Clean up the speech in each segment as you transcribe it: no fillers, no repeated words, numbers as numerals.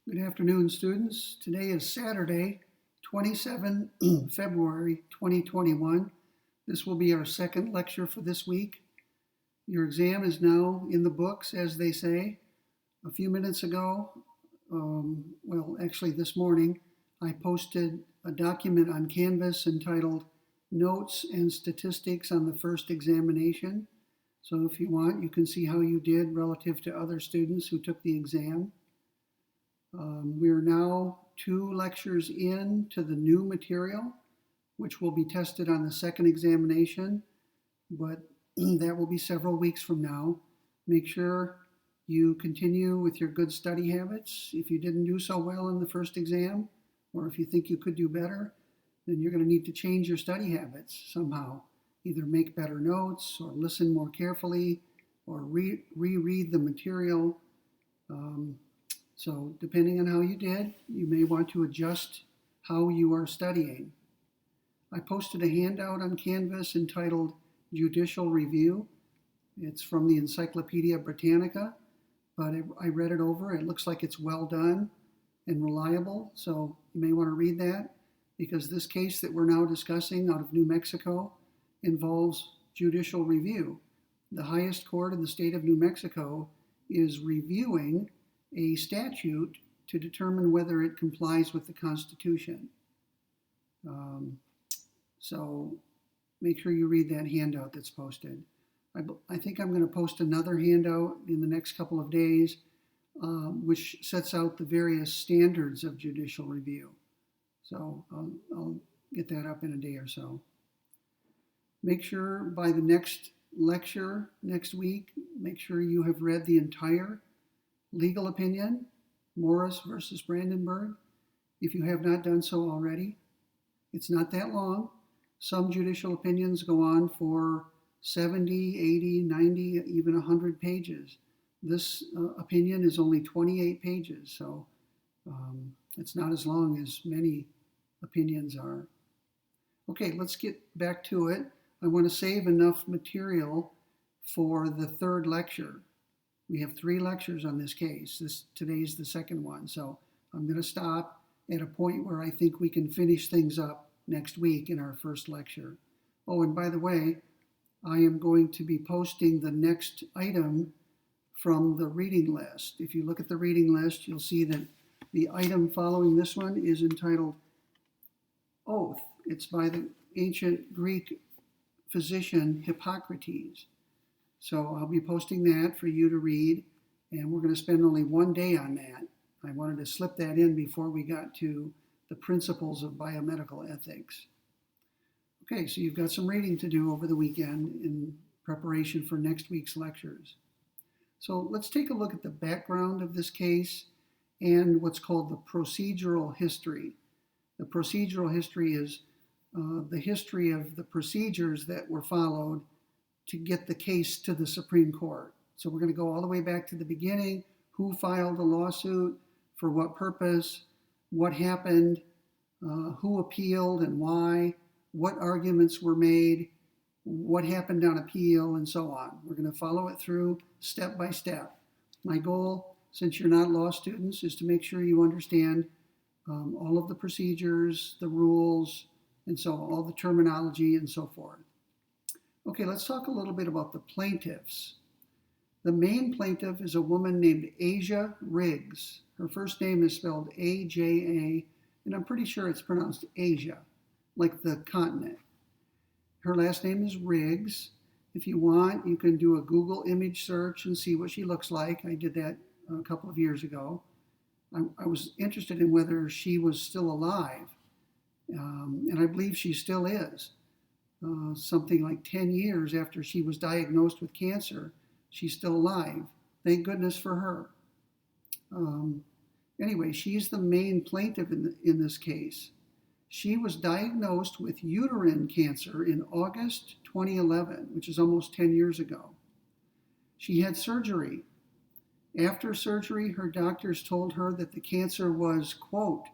Good afternoon, students. Today is Saturday, 27 February 2021. This will be our second lecture for this week. Your exam is now in the books, as they say. A few minutes ago, actually this morning, I posted a document on Canvas entitled Notes and Statistics on the First Examination. So if you want, you can see how you did relative to other students who took the exam. We're now 2 lectures in to the new material, which will be tested on the second examination, but that will be several weeks from now. Make sure you continue with your good study habits. If you didn't do so well in the first exam, or if you think you could do better, then you're going to need to change your study habits somehow. Either make better notes, or listen more carefully, or reread the material. So depending on how you did, you may want to adjust how you are studying. I posted a handout on Canvas entitled Judicial Review. It's from the Encyclopedia Britannica, but I read it over. It looks like it's well done and reliable, so you may want to read that, because this case that we're now discussing out of New Mexico involves judicial review. The highest court in the state of New Mexico is reviewing a statute to determine whether it complies with the Constitution. So make sure you read that handout that's posted. I think I'm going to post another handout in the next couple of days, which sets out the various standards of judicial review. So I'll get that up in a day or so. Make sure by the next lecture next week, make sure you have read the entire legal opinion, Morris versus Brandenburg, if you have not done so already. It's not that long. Some judicial opinions go on for 70, 80, 90, even 100 pages. This opinion is only 28 pages, so it's not as long as many opinions are. Okay, let's get back to it. I want to save enough material for the third lecture. We have 3 lectures on this case. Today's the second one, so I'm going to stop at a point where I think we can finish things up next week in our first lecture. Oh, and by the way, I am going to be posting the next item from the reading list. If you look at the reading list, you'll see that the item following this one is entitled Oath. It's by the ancient Greek physician Hippocrates. So I'll be posting that for you to read, and we're going to spend only one day on that. I wanted to slip that in before we got to the principles of biomedical ethics. Okay, so you've got some reading to do over the weekend in preparation for next week's lectures. So let's take a look at the background of this case and what's called the procedural history. The procedural history is the history of the procedures that were followed to get the case to the Supreme Court. So we're going to go all the way back to the beginning. Who filed the lawsuit, for what purpose, what happened, who appealed and why, what arguments were made, what happened on appeal, and so on. We're going to follow it through step by step. My goal, since you're not law students, is to make sure you understand all of the procedures, the rules, and so all the terminology and so forth. Okay, let's talk a little bit about the plaintiffs. The main plaintiff is a woman named Asia Riggs. Her first name is spelled A-J-A, and I'm pretty sure it's pronounced Asia, like the continent. Her last name is Riggs. If you want, you can do a Google image search and see what she looks like. I did that a couple of years ago. I was interested in whether she was still alive, and I believe she still is. Something like 10 years after she was diagnosed with cancer, she's still alive. Thank goodness for her. Anyway, she's the main plaintiff in this case. She was diagnosed with uterine cancer in August 2011, which is almost 10 years ago. She had surgery. After surgery, her doctors told her that the cancer was, quote,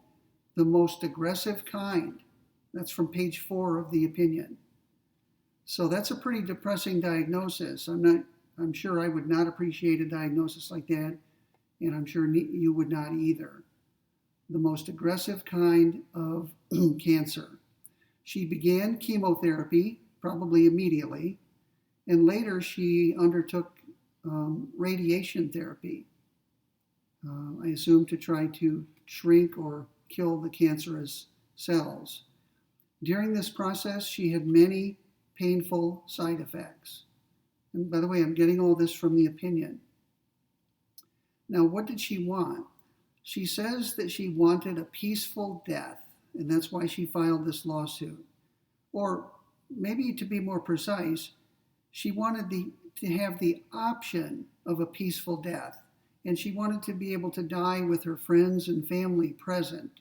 the most aggressive kind. That's from page 4 of the opinion. So that's a pretty depressing diagnosis. I'm sure I would not appreciate a diagnosis like that, and I'm sure you would not either. the most aggressive kind of cancer. She began chemotherapy, probably immediately, and later she undertook radiation therapy, I assume to try to shrink or kill the cancerous cells. During this process, she had many painful side effects. And by the way, I'm getting all this from the opinion. Now, what did she want? She says that she wanted a peaceful death, and that's why she filed this lawsuit. Or maybe to be more precise, she wanted to have the option of a peaceful death, and she wanted to be able to die with her friends and family present.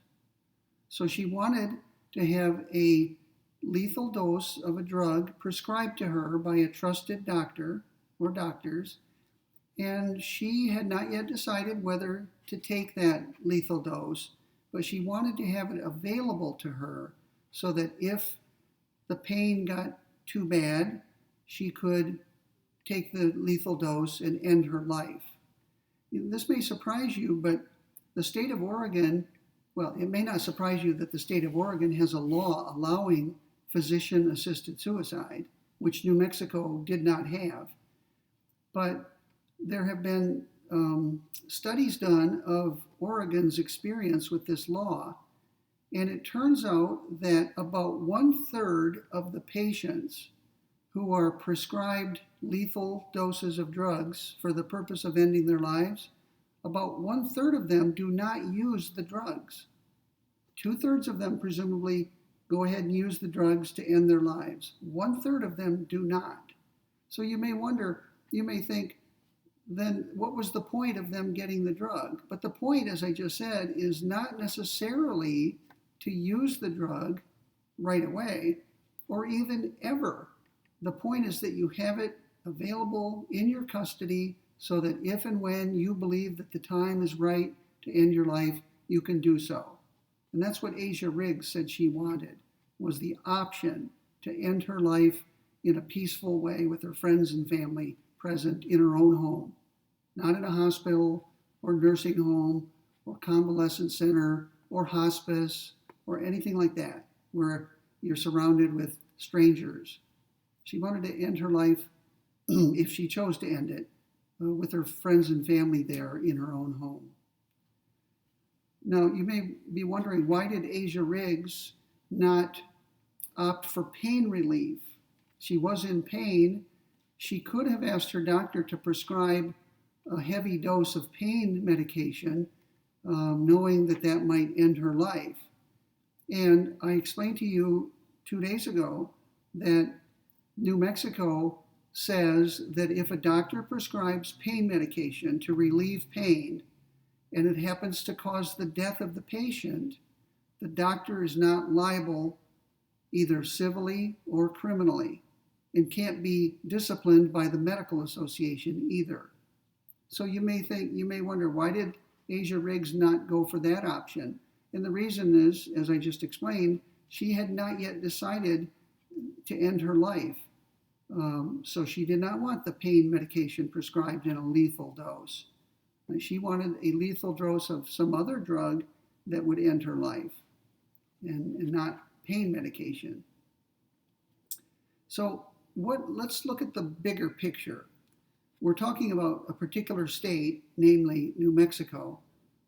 So she wanted to have a lethal dose of a drug prescribed to her by a trusted doctor or doctors, and she had not yet decided whether to take that lethal dose, but she wanted to have it available to her so that if the pain got too bad, she could take the lethal dose and end her life. This may surprise you, but the state of Oregon, well, it may not surprise you that the state of Oregon has a law allowing physician-assisted suicide, which New Mexico did not have. But there have been studies done of Oregon's experience with this law, and it turns out that about 1/3 of the patients who are prescribed lethal doses of drugs for the purpose of ending their lives, about 1/3 of them do not use the drugs. 2/3 of them presumably go ahead and use the drugs to end their lives. 1/3 of them do not. So you may wonder, you may think, then what was the point of them getting the drug? But the point, as I just said, is not necessarily to use the drug right away or even ever. The point is that you have it available in your custody so that if and when you believe that the time is right to end your life, you can do so. And that's what Asia Riggs said she wanted, was the option to end her life in a peaceful way with her friends and family present in her own home, not in a hospital or nursing home or convalescent center or hospice or anything like that, where you're surrounded with strangers. She wanted to end her life, if she chose to end it, with her friends and family there in her own home. Now, you may be wondering, why did Asia Riggs not opt for pain relief? She was in pain. She could have asked her doctor to prescribe a heavy dose of pain medication, knowing that that might end her life. And I explained to you 2 days ago that New Mexico says that if a doctor prescribes pain medication to relieve pain and it happens to cause the death of the patient, the doctor is not liable either civilly or criminally and can't be disciplined by the medical association either. So you may wonder, why did Asia Riggs not go for that option? And the reason is, as I just explained, she had not yet decided to end her life. So she did not want the pain medication prescribed in a lethal dose. She wanted a lethal dose of some other drug that would end her life and not pain medication. So let's look at the bigger picture. We're talking about a particular state, namely New Mexico.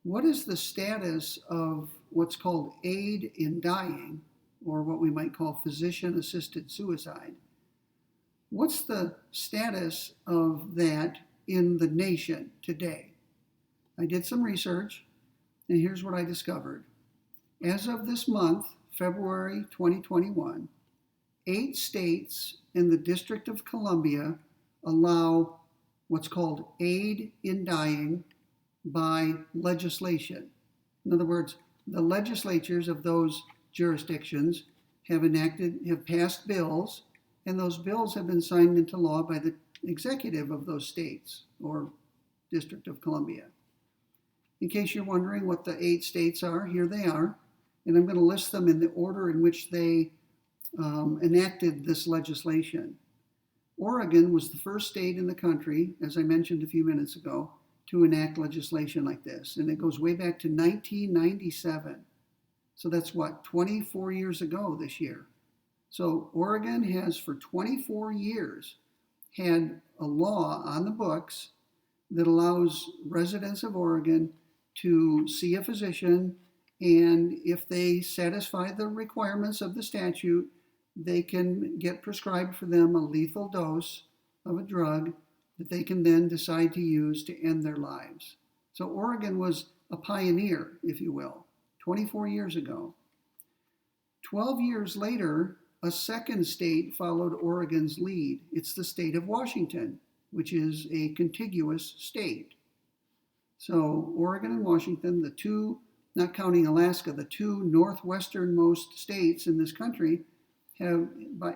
What is the status of what's called aid in dying, or what we might call physician-assisted suicide? What's the status of that in the nation today? I did some research, and here's what I discovered. As of this month, February 2021, 8 states in the District of Columbia allow what's called aid in dying by legislation. In other words, the legislatures of those jurisdictions have passed bills, and those bills have been signed into law by the executive of those states or District of Columbia. In case you're wondering what the 8 states are, here they are, and I'm going to list them in the order in which they enacted this legislation. Oregon was the first state in the country, as I mentioned a few minutes ago, to enact legislation like this. And it goes way back to 1997. So that's what, 24 years ago this year. So Oregon has for 24 years had a law on the books that allows residents of Oregon to see a physician, and if they satisfy the requirements of the statute, they can get prescribed for them a lethal dose of a drug that they can then decide to use to end their lives. So Oregon was a pioneer, if you will, 24 years ago. 12 years later, a second state followed Oregon's lead. It's the state of Washington, which is a contiguous state. So Oregon and Washington, the two, not counting Alaska, the two northwesternmost states in this country have,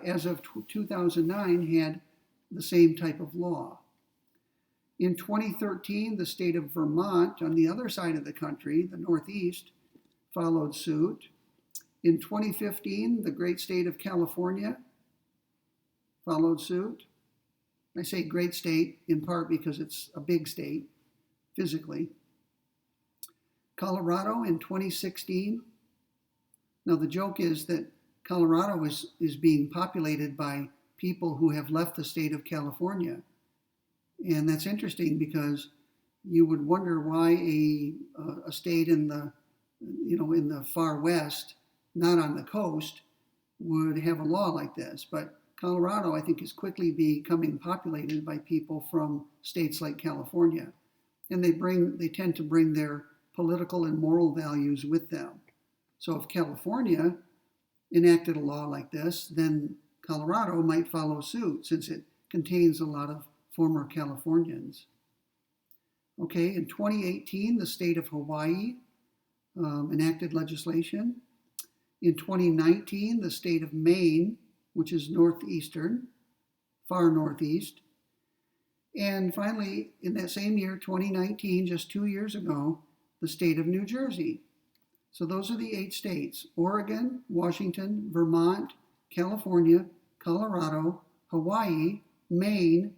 as of 2009, had the same type of law. In 2013, the state of Vermont, on the other side of the country, the Northeast, followed suit. In 2015, the great state of California followed suit. I say great state in part because it's a big state physically. Colorado in 2016. Now the joke is that Colorado is being populated by people who have left the state of California. And that's interesting because you would wonder why a state in the far west, not on the coast, would have a law like this. But Colorado, I think, is quickly becoming populated by people from states like California. And they tend to bring their political and moral values with them. So if California enacted a law like this, then Colorado might follow suit since it contains a lot of former Californians. Okay, in 2018, the state of Hawaii enacted legislation. In 2019, the state of Maine, which is northeastern, far northeast. And finally, in that same year, 2019, just 2 years ago, the state of New Jersey. So those are the 8 states: Oregon, Washington, Vermont, California, Colorado, Hawaii, Maine,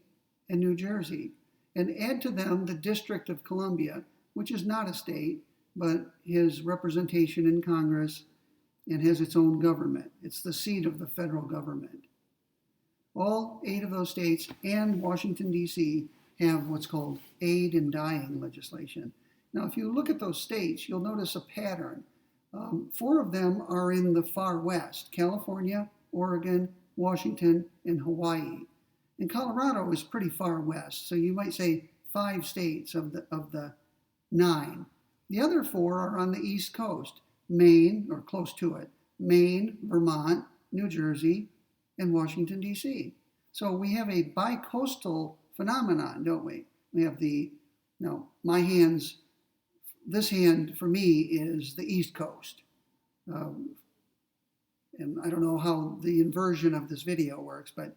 and New Jersey. And add to them the District of Columbia, which is not a state, but has representation in Congress and has its own government. It's the seat of the federal government. All 8 of those states and Washington, D.C. have what's called aid in dying legislation. Now, if you look at those states, you'll notice a pattern. 4 of them are in the far west: California, Oregon, Washington, and Hawaii. And Colorado is pretty far west, so you might say 5 states of the 9. The other 4 are on the East Coast: Maine, or close to it, Maine, Vermont, New Jersey, and Washington, D.C. So we have a bi-coastal phenomenon, don't we? We have this hand for me is the East Coast. And I don't know how the inversion of this video works, but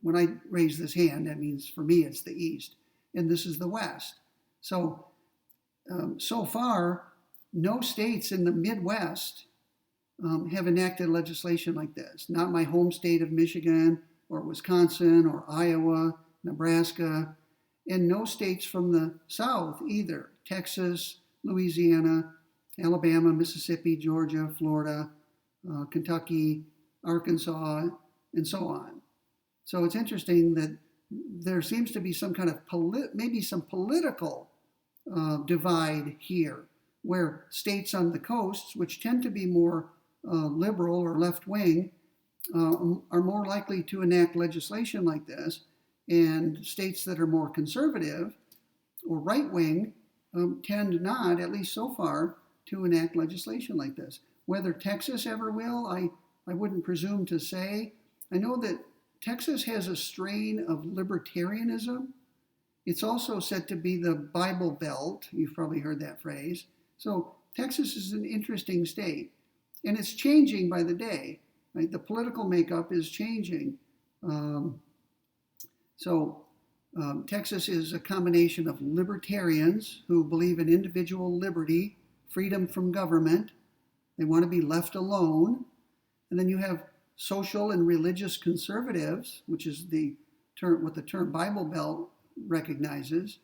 when I raise this hand, that means for me it's the East, and this is the West. So, so far, no states in the Midwest have enacted legislation like this. Not my home state of Michigan or Wisconsin or Iowa, Nebraska, and no states from the South either. Texas, Louisiana, Alabama, Mississippi, Georgia, Florida, Kentucky, Arkansas, and so on. So it's interesting that there seems to be some kind of maybe some political divide here, where states on the coasts, which tend to be more liberal or left-wing, are more likely to enact legislation like this, and states that are more conservative or right-wing tend not, at least so far, to enact legislation like this. Whether Texas ever will, I wouldn't presume to say. I know that Texas has a strain of libertarianism. It's also said to be the Bible Belt. You've probably heard that phrase. So Texas is an interesting state, and it's changing by the day. Right? The political makeup is changing. Texas is a combination of libertarians who believe in individual liberty, freedom from government. They want to be left alone. And then you have social and religious conservatives, which is what the term Bible Belt recognizes.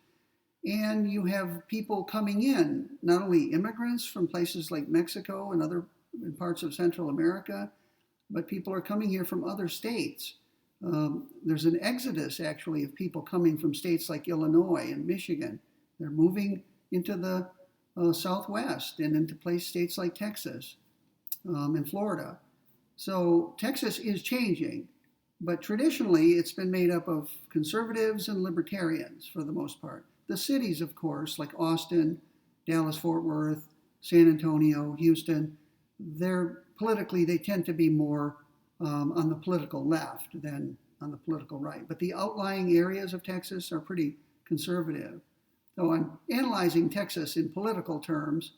And you have people coming in, not only immigrants from places like Mexico and other parts of Central America, but people are coming here from other states. There's an exodus, actually, of people coming from states like Illinois and Michigan. They're moving into the Southwest and into states like Texas and Florida. So Texas is changing, but traditionally it's been made up of conservatives and libertarians for the most part. The cities, of course, like Austin, Dallas, Fort Worth, San Antonio, Houston, they tend to be more on the political left than on the political right. But the outlying areas of Texas are pretty conservative. So I'm analyzing Texas in political terms,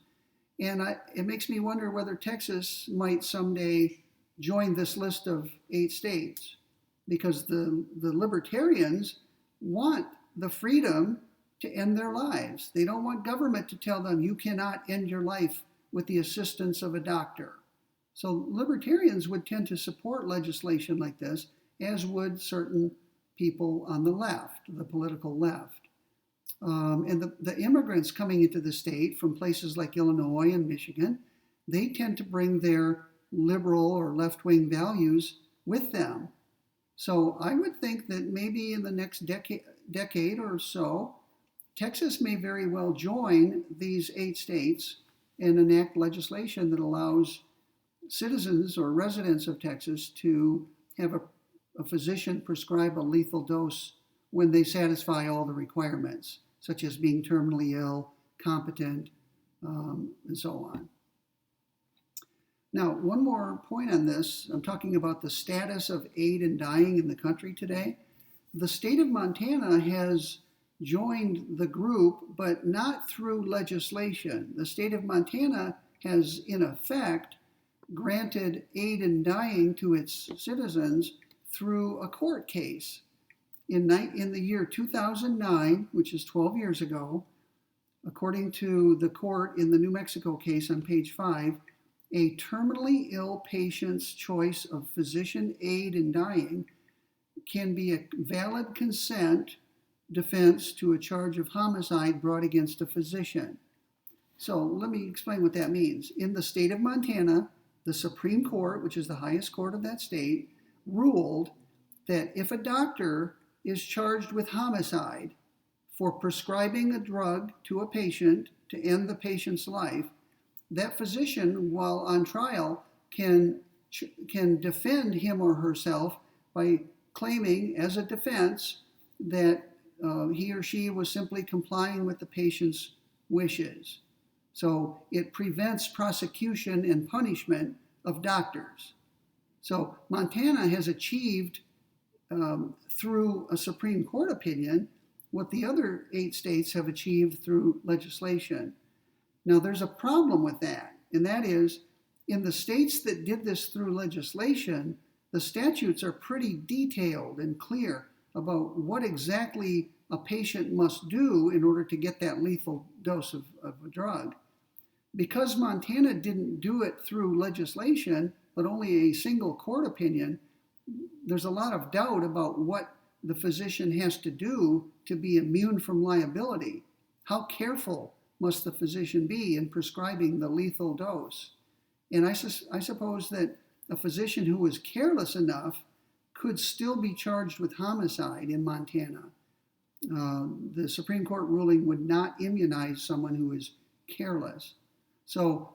and it makes me wonder whether Texas might someday join this list of 8 states, because the libertarians want the freedom to end their lives. They don't want government to tell them you cannot end your life with the assistance of a doctor. So libertarians would tend to support legislation like this, as would certain people on the left, the political left. And the immigrants coming into the state from places like Illinois and Michigan, they tend to bring their liberal or left-wing values with them. So I would think that maybe in the next decade or so, Texas may very well join these 8 states and enact legislation that allows citizens or residents of Texas to have a physician prescribe a lethal dose when they satisfy all the requirements, such as being terminally ill, competent, and so on. Now, one more point on this. I'm talking about the status of aid in dying in the country today. The state of Montana has joined the group, but not through legislation. The state of Montana has, in effect, granted aid in dying to its citizens through a court case. In the year 2009, which is 12 years ago, according to the court in the New Mexico case on page 5, a terminally ill patient's choice of physician aid in dying can be a valid consent defense to a charge of homicide brought against a physician. So let me explain what that means. In the state of Montana, the Supreme Court, which is the highest court of that state, ruled that if a doctor is charged with homicide for prescribing a drug to a patient to end the patient's life, that physician, while on trial, can defend him or herself by claiming as a defense that he or she was simply complying with the patient's wishes. So it prevents prosecution and punishment of doctors. So Montana has achieved, through a Supreme Court opinion, what the other 8 states have achieved through legislation. Now, there's a problem with that, and that is, in the states that did this through legislation, the statutes are pretty detailed and clear about what exactly a patient must do in order to get that lethal dose of a drug. Because Montana didn't do it through legislation, but only a single court opinion, there's a lot of doubt about what the physician has to do to be immune from liability. How careful must the physician be in prescribing the lethal dose? And I suppose that a physician who is careless enough could still be charged with homicide in Montana. The Supreme Court ruling would not immunize someone who is careless. So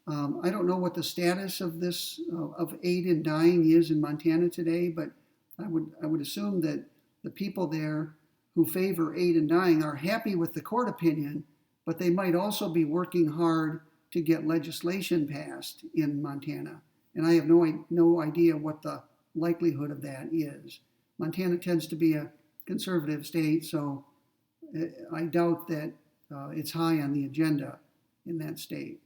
I don't know what the status of this of aid in dying is in Montana today, but I would assume that the people there who favor aid in dying are happy with the court opinion, but they might also be working hard to get legislation passed in Montana. And I have no idea what the likelihood of that is. Montana tends to be a conservative state, so I doubt that it's high on the agenda in that state.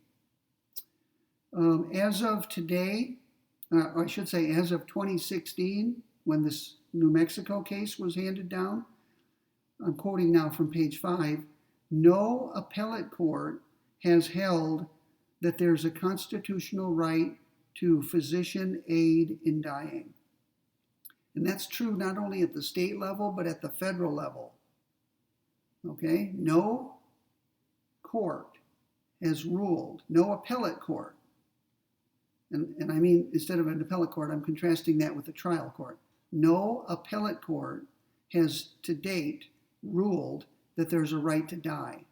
As of today, I should say as of 2016, when this New Mexico case was handed down, I'm quoting now from page 5, no appellate court has held that there's a constitutional right to physician aid in dying. And that's true not only at the state level, but at the federal level. Okay? No court has ruled, no appellate court, and I mean, instead of an appellate court, I'm contrasting that with a trial court. No appellate court has to date ruled that there's a right to die.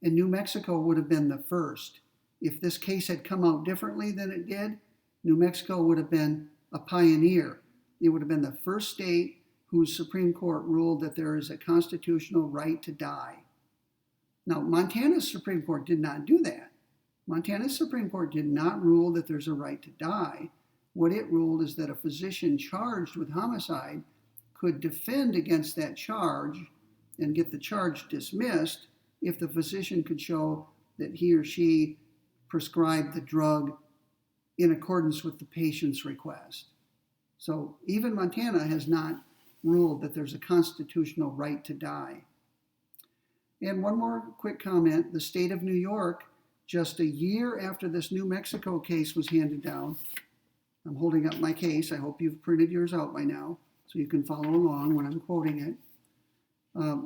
And New Mexico would have been the first. If this case had come out differently than it did, New Mexico would have been a pioneer. It would have been the first state whose Supreme Court ruled that there is a constitutional right to die. Now, Montana's Supreme Court did not do that. Montana's Supreme Court did not rule that there's a right to die. What it ruled is that a physician charged with homicide could defend against that charge and get the charge dismissed if the physician could show that he or she prescribed the drug in accordance with the patient's request. So even Montana has not ruled that there's a constitutional right to die. And one more quick comment. The state of New York, just a year after this New Mexico case was handed down, I'm holding up my case. I hope you've printed yours out by now so you can follow along when I'm quoting it.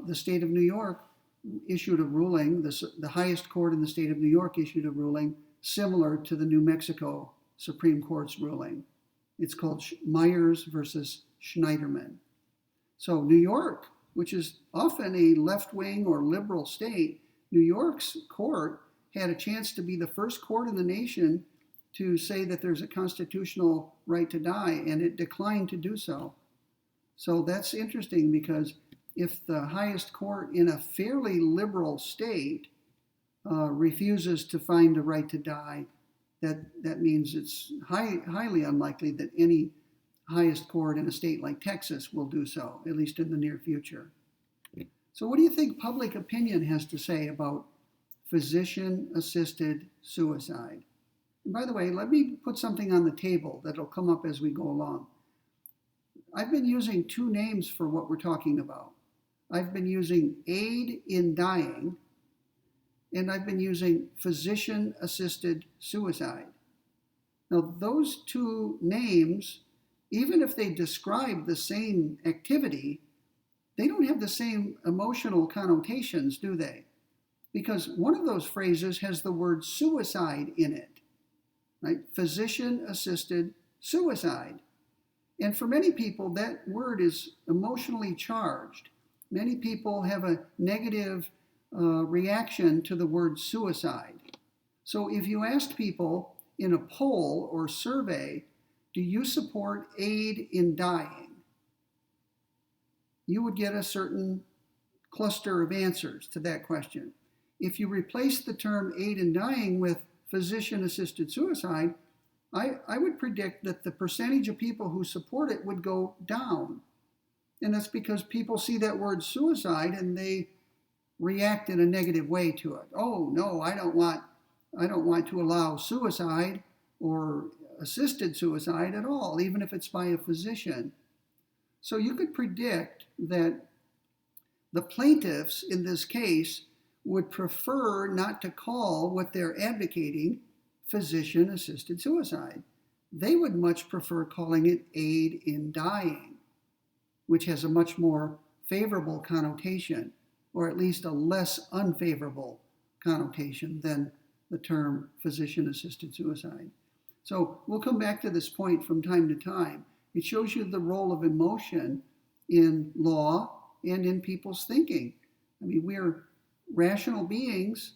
The state of New York issued a ruling, the highest court in the state of New York issued a ruling similar to the New Mexico Supreme Court's ruling. It's called Myers versus Schneiderman. So New York, which is often a left-wing or liberal state, New York's court had a chance to be the first court in the nation to say that there's a constitutional right to die, and it declined to do so. So that's interesting, because if the highest court in a fairly liberal state refuses to find a right to die, that means it's highly unlikely that any highest court in a state like Texas will do so, at least in the near future. So what do you think public opinion has to say about physician-assisted suicide? And by the way, let me put something on the table that'll come up as we go along. I've been using two names for what we're talking about. I've been using aid in dying, and I've been using physician-assisted suicide. Now, those two names, even if they describe the same activity, they don't have the same emotional connotations, do they? Because one of those phrases has the word suicide in it, right? Physician-assisted suicide. And for many people, that word is emotionally charged. Many people have a negative reaction to the word suicide. So if you asked people in a poll or survey, do you support aid in dying? You would get a certain cluster of answers to that question. If you replace the term aid in dying with physician-assisted suicide, I would predict that the percentage of people who support it would go down. And that's because people see that word suicide and they react in a negative way to it. Oh, no, I don't want to allow suicide or assisted suicide at all, even if it's by a physician. So you could predict that the plaintiffs in this case would prefer not to call what they're advocating physician-assisted suicide. They would much prefer calling it aid in dying, which has a much more favorable connotation, or at least a less unfavorable connotation than the term physician-assisted suicide. So we'll come back to this point from time to time. It shows you the role of emotion in law and in people's thinking. I mean, we're rational beings,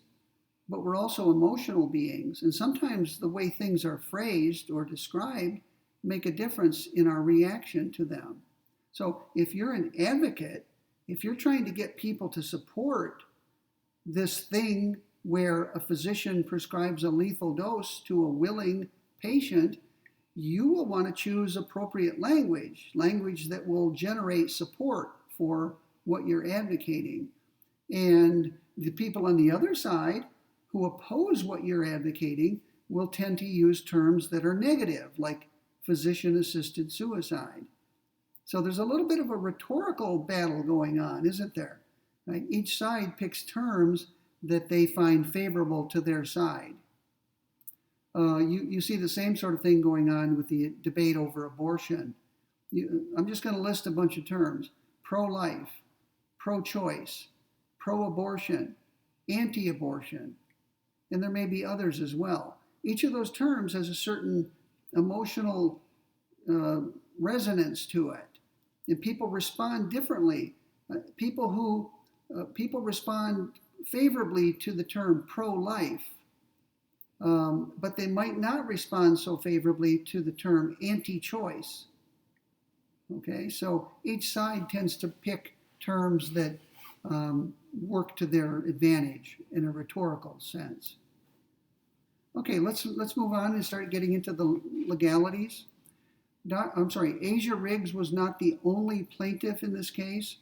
but we're also emotional beings. And sometimes the way things are phrased or described make a difference in our reaction to them. So if you're an advocate, if you're trying to get people to support this thing where a physician prescribes a lethal dose to a willing patient, you will want to choose appropriate language that will generate support for what you're advocating. And the people on the other side who oppose what you're advocating will tend to use terms that are negative, like physician-assisted suicide. So there's a little bit of a rhetorical battle going on, isn't there? Right? Each side picks terms that they find favorable to their side. You see the same sort of thing going on with the debate over abortion. I'm just going to list a bunch of terms: pro-life, pro-choice, pro-abortion, anti-abortion, and there may be others as well. Each of those terms has a certain emotional resonance to it, and people respond differently. People respond favorably to the term pro-life, but they might not respond so favorably to the term anti-choice. Okay, so each side tends to pick terms that work to their advantage in a rhetorical sense. Okay, let's move on and start getting into the legalities. Asia Riggs was not the only plaintiff in this case.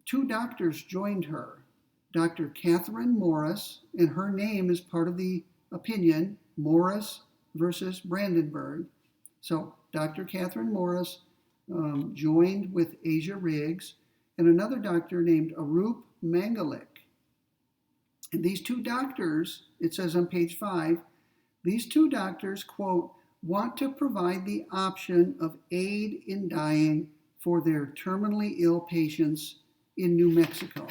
Two doctors joined her. Dr. Catherine Morris, and her name is part of the opinion, Morris versus Brandenburg. So Dr. Catherine Morris joined with Asia Riggs and another doctor named Arup Mangalik. And these two doctors, it says on page 5, these two doctors, quote, want to provide the option of aid in dying for their terminally ill patients in New Mexico.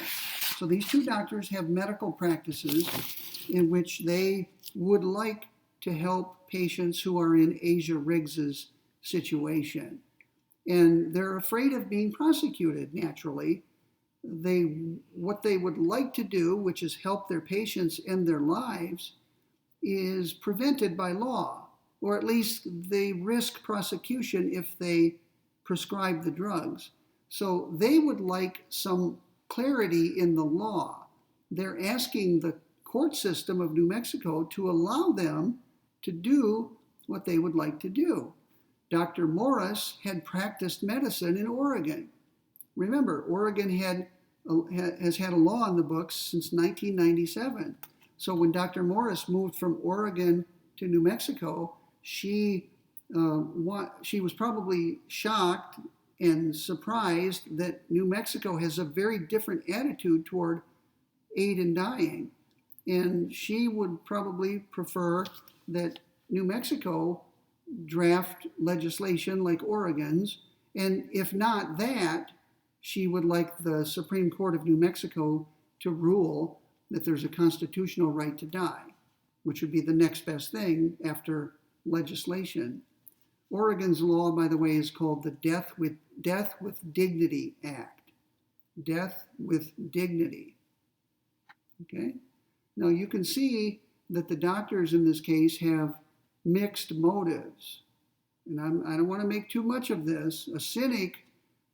So these two doctors have medical practices in which they would like to help patients who are in Asia Riggs's situation. And they're afraid of being prosecuted, naturally. What they would like to do, which is help their patients end their lives, is prevented by law, or at least they risk prosecution if they prescribe the drugs. So they would like some clarity in the law. They're asking the court system of New Mexico to allow them to do what they would like to do. Dr. Morris had practiced medicine in Oregon. Remember, Oregon has had a law on the books since 1997. So when Dr. Morris moved from Oregon to New Mexico, she was probably shocked and surprised that New Mexico has a very different attitude toward aid in dying. And she would probably prefer that New Mexico draft legislation like Oregon's, and if not that, she would like the Supreme Court of New Mexico to rule that there's a constitutional right to die, which would be the next best thing after legislation. Oregon's law, by the way, is called the Death with Dignity Act. Death with dignity. Okay? Now you can see that the doctors in this case have mixed motives. And I don't want to make too much of this. A cynic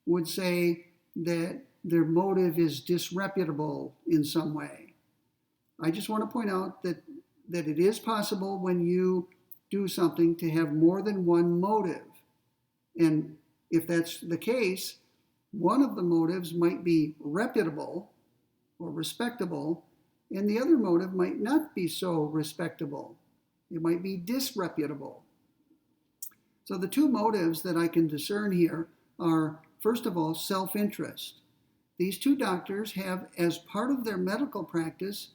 would say that their motive is disreputable in some way. I just want to point out that it is possible when you do something to have more than one motive. And if that's the case, one of the motives might be reputable or respectable, and the other motive might not be so respectable. It might be disreputable. So the two motives that I can discern here are, first of all, self-interest. These two doctors have, as part of their medical practice,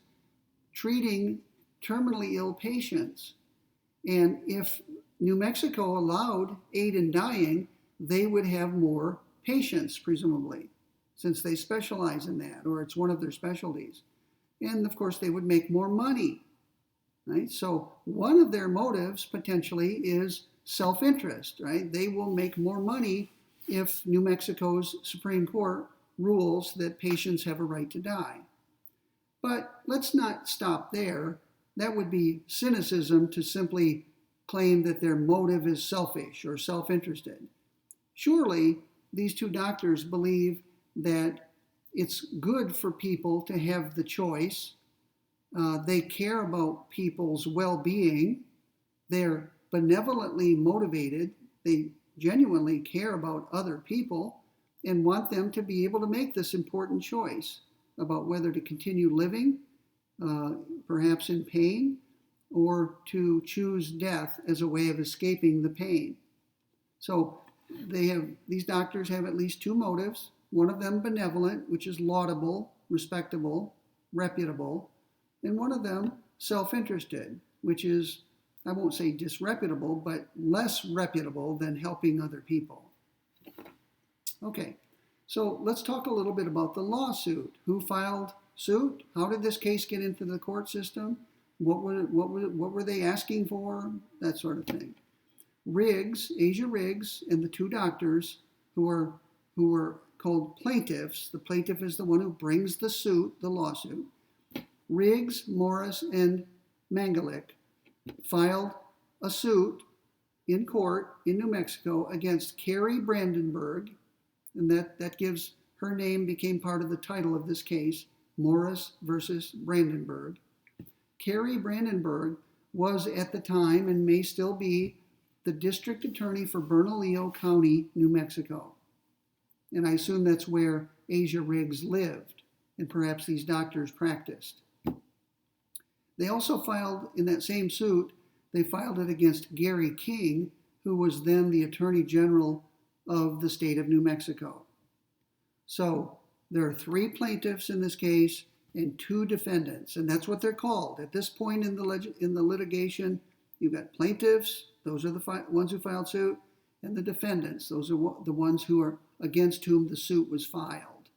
treating terminally ill patients. And if New Mexico allowed aid in dying, they would have more patients, presumably, since they specialize in that, or it's one of their specialties. And of course, they would make more money. Right? So one of their motives potentially is self-interest, right? They will make more money if New Mexico's Supreme Court rules that patients have a right to die. But let's not stop there. That would be cynicism to simply claim that their motive is selfish or self-interested. Surely these two doctors believe that it's good for people to have the choice. They care about people's well-being. They're benevolently motivated. They genuinely care about other people and want them to be able to make this important choice about whether to continue living, perhaps in pain, or to choose death as a way of escaping the pain. So these doctors have at least two motives. One of them benevolent, which is laudable, respectable, reputable, and one of them self-interested, which is, I won't say disreputable, but less reputable than helping other people. Okay, So let's talk a little bit about the lawsuit. Who filed suit? How did this case get into the court system? What were they asking for? That sort of thing. Asia Riggs, and the two doctors who were called plaintiffs. The plaintiff is the one who brings the suit, the lawsuit. Riggs, Morris, and Mangalik filed a suit in court in New Mexico against Carrie Brandenburg, and that gives her name, became part of the title of this case, Morris versus Brandenburg. Carrie Brandenburg was at the time, and may still be, the district attorney for Bernalillo County, New Mexico. And I assume that's where Asia Riggs lived, and perhaps these doctors practiced. They also filed, in that same suit, they filed it against Gary King, who was then the Attorney General of the state of New Mexico. So there are 3 plaintiffs in this case and 2 defendants, and that's what they're called. At this point in the litigation, you've got plaintiffs, those are the ones who filed suit, and the defendants, those are the ones who are against whom the suit was filed.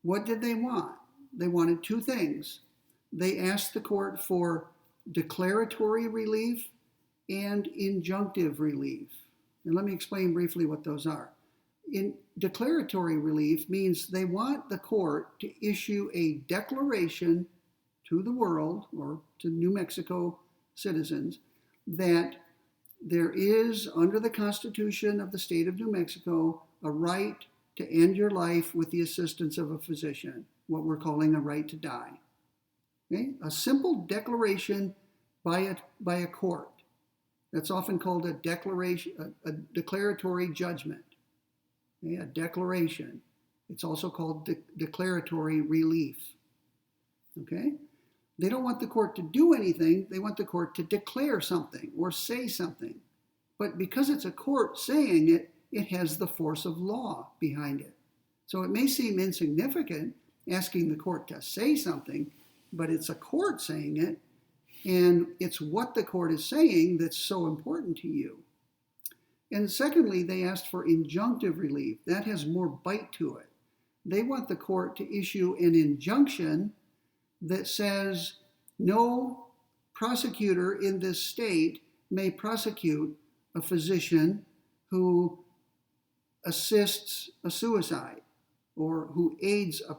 What did they want? They wanted 2 things. They asked the court for declaratory relief and injunctive relief. And let me explain briefly what those are. In declaratory relief means they want the court to issue a declaration to the world, or to New Mexico citizens, that there is, under the Constitution of the state of New Mexico, a right to end your life with the assistance of a physician, what we're calling a right to die. Okay? A simple declaration by a court. That's often called a declaratory judgment. Okay? A declaration. It's also called declaratory relief. Okay? They don't want the court to do anything. They want the court to declare something or say something. But because it's a court saying it, it has the force of law behind it. So it may seem insignificant asking the court to say something, but it's a court saying it, and it's what the court is saying that's so important to you. And secondly, they asked for injunctive relief. That has more bite to it. They want the court to issue an injunction that says no prosecutor in this state may prosecute a physician who assists a suicide or who aids a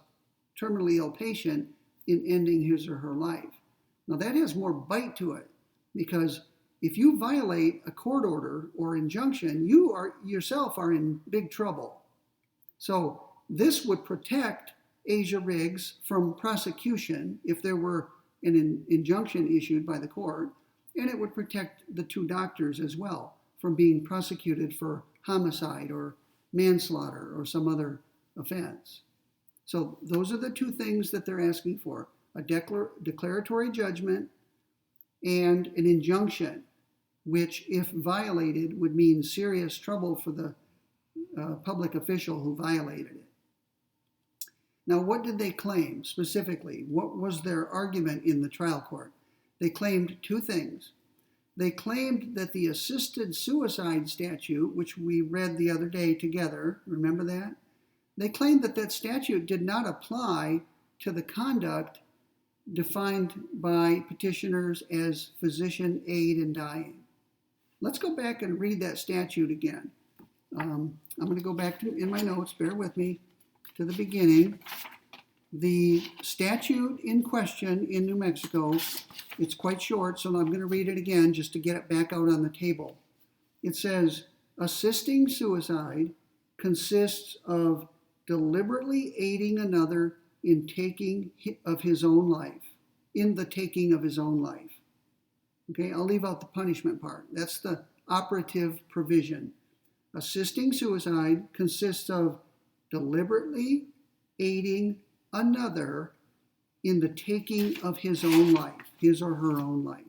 terminally ill patient in ending his or her life. Now that has more bite to it, because if you violate a court order or injunction, you yourself are in big trouble. So this would protect Asia Riggs from prosecution if there were an injunction issued by the court, and it would protect the 2 doctors as well from being prosecuted for homicide or manslaughter or some other offense. So those are the 2 things that they're asking for: a declaratory judgment and an injunction, which, if violated, would mean serious trouble for the public official who violated it. Now, what did they claim specifically? What was their argument in the trial court? They claimed 2 things. They claimed that the assisted suicide statute, which we read the other day together, remember that? They claimed that that statute did not apply to the conduct defined by petitioners as physician aid in dying. Let's go back and read that statute again. I'm going to go back in my notes, bear with me, to the beginning. The statute in question in New Mexico, it's quite short, so I'm going to read it again just to get it back out on the table. It says, assisting suicide consists of deliberately aiding another in taking of his own life, in the taking of his own life. Okay, I'll leave out the punishment part. That's the operative provision. Assisting suicide consists of deliberately aiding another in the taking of his own life, his or her own life.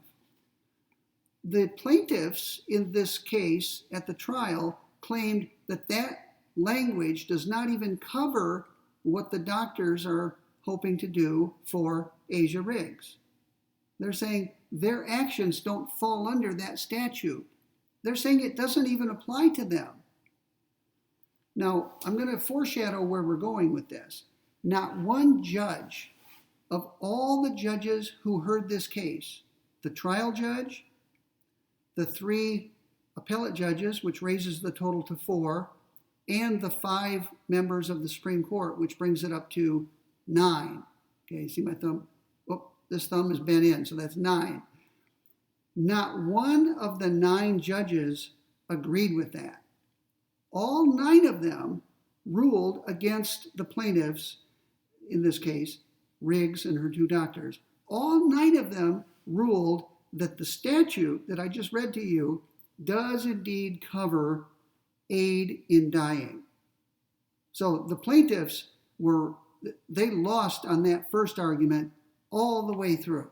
The plaintiffs in this case at the trial claimed that that language does not even cover what the doctors are hoping to do for Asia Riggs. They're saying their actions don't fall under that statute. They're saying it doesn't even apply to them. Now, I'm going to foreshadow where we're going with this. Not one judge of all the judges who heard this case, the trial judge, the 3 appellate judges, which raises the total to 4, and the 5 members of the Supreme Court, which brings it up to 9. Okay, see my thumb? Oh, this thumb is bent in, so that's 9. Not one of the 9 judges agreed with that. All 9 of them ruled against the plaintiffs, in this case, Riggs and her 2 doctors. All 9 of them ruled that the statute that I just read to you does indeed cover aid in dying. So the plaintiffs they lost on that first argument all the way through.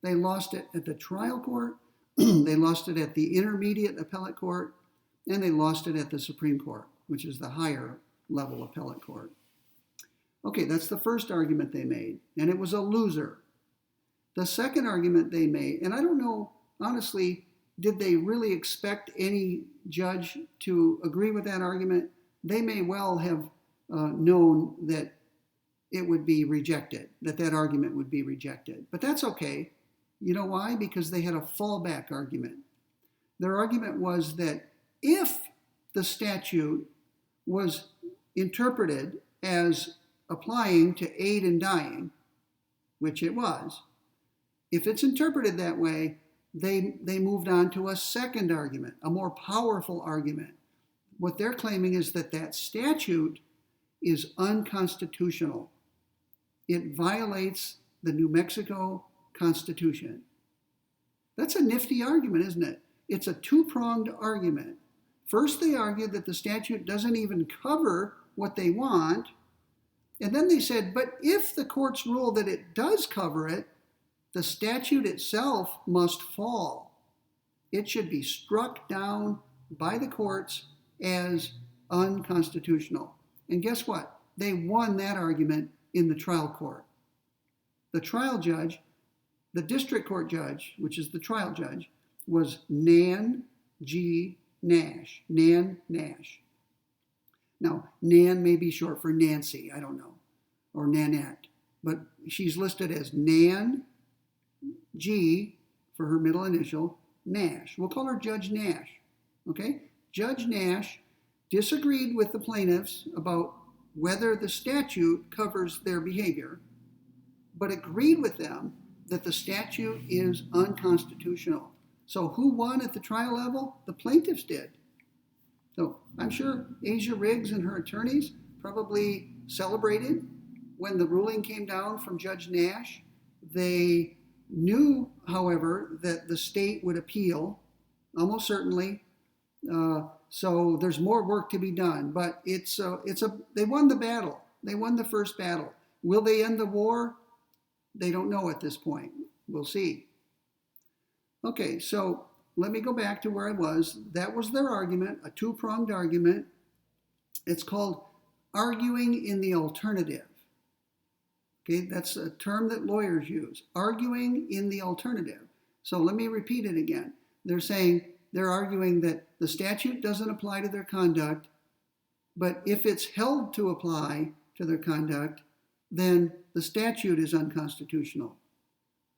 They lost it at the trial court, they lost it at the intermediate appellate court, and they lost it at the Supreme Court, which is the higher level appellate court. Okay, that's the first argument they made, and it was a loser. The second argument they made, and I don't know, honestly, did they really expect any judge to agree with that argument? They may well have known that it would be rejected, that argument would be rejected. But that's okay. You know why? Because they had a fallback argument. Their argument was that if the statute was interpreted as applying to aid in dying, which it was, if it's interpreted that way, they moved on to a second argument, a more powerful argument. What they're claiming is that statute is unconstitutional. It violates the New Mexico Constitution. That's a nifty argument, isn't it? It's a 2-pronged argument. First, they argued that the statute doesn't even cover what they want. And then they said, but if the courts rule that it does cover it, the statute itself must fall. It should be struck down by the courts as unconstitutional. And guess what? They won that argument in the trial court. The trial judge, the district court judge, which is the trial judge, was Nan G. Nash. Nan Nash. Now, Nan may be short for Nancy, I don't know, or Nanette, but she's listed as Nan G for her middle initial, Nash. We'll call her Judge Nash, okay? Judge Nash disagreed with the plaintiffs about whether the statute covers their behavior, but agreed with them that the statute is unconstitutional. So who won at the trial level? The plaintiffs did. So I'm sure Asia Riggs and her attorneys probably celebrated when the ruling came down from Judge Nash. They knew, however, that the state would appeal, almost certainly. So there's more work to be done, but they won the battle. They won the first battle. Will they end the war? They don't know at this point. We'll see. Okay, so let me go back to where I was. That was their argument, a 2-pronged argument. It's called arguing in the alternative. Okay, that's a term that lawyers use, arguing in the alternative. So let me repeat it again. They're arguing that the statute doesn't apply to their conduct, but if it's held to apply to their conduct, then the statute is unconstitutional.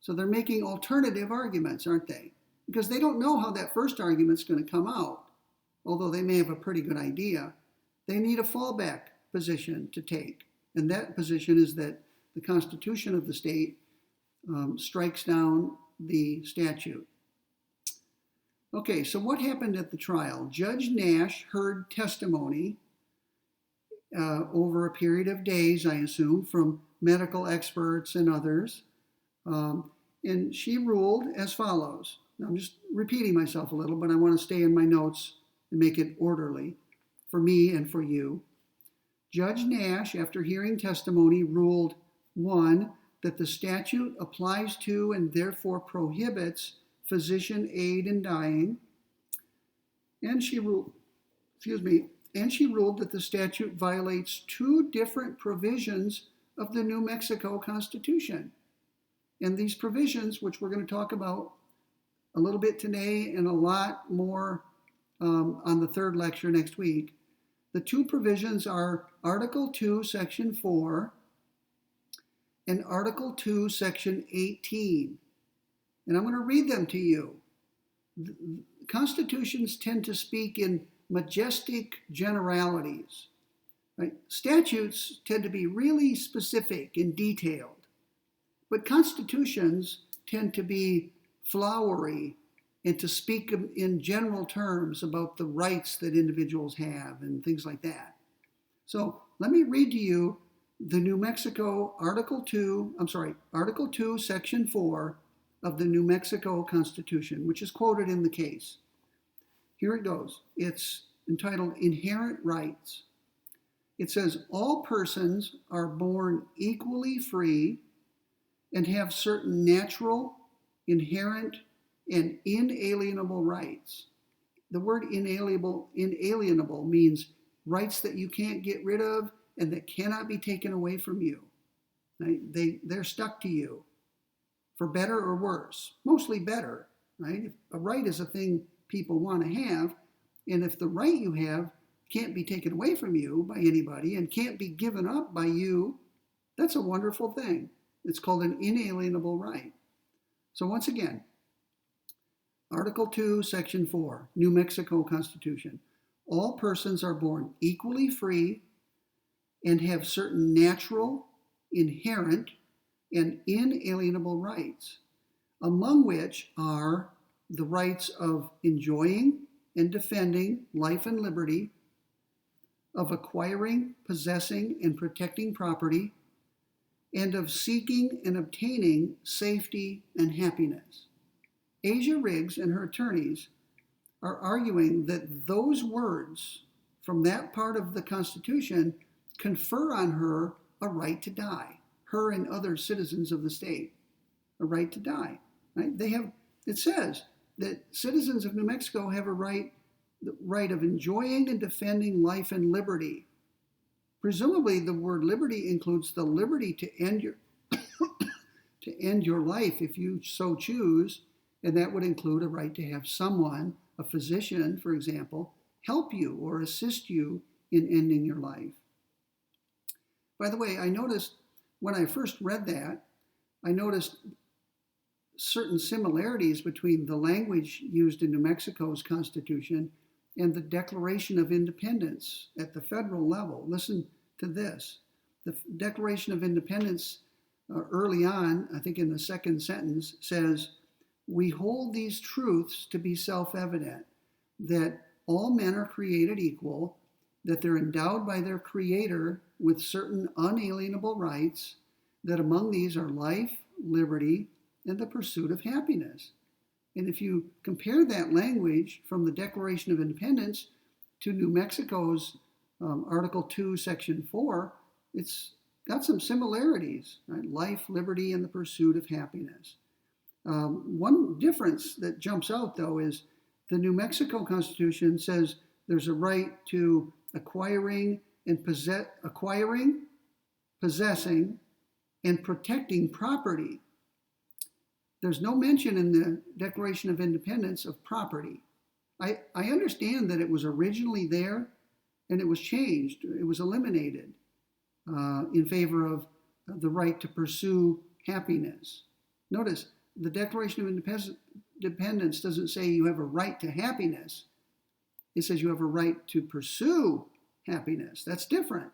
So they're making alternative arguments, aren't they? Because they don't know how that first argument's going to come out, although they may have a pretty good idea. They need a fallback position to take, and that position is that the Constitution of the state strikes down the statute. Okay, so what happened at the trial? Judge Nash heard testimony over a period of days, I assume, from medical experts and others, and she ruled as follows. Now, I'm just repeating myself a little, but I want to stay in my notes and make it orderly for me and for you. Judge Nash, after hearing testimony, ruled, 1, that the statute applies to and therefore prohibits physician aid in dying, and she ruled that the statute violates 2 different provisions of the New Mexico Constitution. And these provisions, which we're going to talk about a little bit today and a lot more on the third lecture next week, The two provisions are Article 2, Section 4 and Article 2, Section 18. And I'm going to read them to you. Constitutions tend to speak in majestic generalities. Right? Statutes tend to be really specific and detailed, but constitutions tend to be flowery and to speak in general terms about the rights that individuals have and things like that. So let me read to you the New Mexico Article 2, Section 4 of the New Mexico Constitution, which is quoted in the case. Here it goes. It's entitled Inherent Rights. It says, all persons are born equally free and have certain natural, inherent, and inalienable rights. The word inalienable means rights that you can't get rid of and that cannot be taken away from you. Right? They're stuck to you, for better or worse. Mostly better, right? A right is a thing people want to have, and if the right you have can't be taken away from you by anybody and can't be given up by you, that's a wonderful thing. It's called an inalienable right. So once again, Article 2, Section 4, New Mexico Constitution. All persons are born equally free and have certain natural, inherent, and inalienable rights, among which are the rights of enjoying and defending life and liberty, of acquiring, possessing, and protecting property, and of seeking and obtaining safety and happiness. Asia Riggs and her attorneys are arguing that those words from that part of the Constitution confer on her a right to die, her and other citizens of the state, a right to die. Right? It says that citizens of New Mexico have the right of enjoying and defending life and liberty. Presumably, the word liberty includes the liberty to end your life if you so choose, and that would include a right to have someone, a physician, for example, help you or assist you in ending your life. By the way, I noticed when I first read that, I noticed certain similarities between the language used in New Mexico's Constitution and the Declaration of Independence at the federal level. Listen to this. The Declaration of Independence early on, I think in the second sentence, says, "We hold these truths to be self-evident, that all men are created equal, that they're endowed by their Creator with certain unalienable rights, that among these are life, liberty, and the pursuit of happiness." And if you compare that language from the Declaration of Independence to New Mexico's Article 2, Section 4, it's got some similarities, right? Life, liberty, and the pursuit of happiness. One difference that jumps out, though, is the New Mexico Constitution says there's a right to acquiring, possessing, and protecting property. There's no mention in the Declaration of Independence of property. I understand that it was originally there and it was changed. It was eliminated in favor of the right to pursue happiness. Notice, the Declaration of Independence doesn't say you have a right to happiness. It says you have a right to pursue happiness. That's different.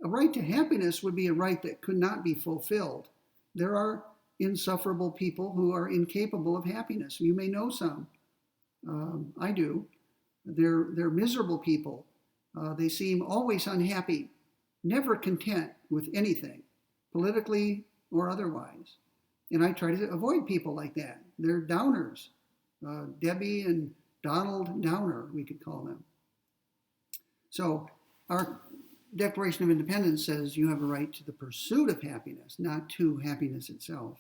A right to happiness would be a right that could not be fulfilled. There are insufferable people who are incapable of happiness. You may know some. I do. They're miserable people. They seem always unhappy, never content with anything, politically or otherwise. And I try to avoid people like that. They're downers. Debbie and Donald Downer, we could call them. So our Declaration of Independence says you have a right to the pursuit of happiness, not to happiness itself.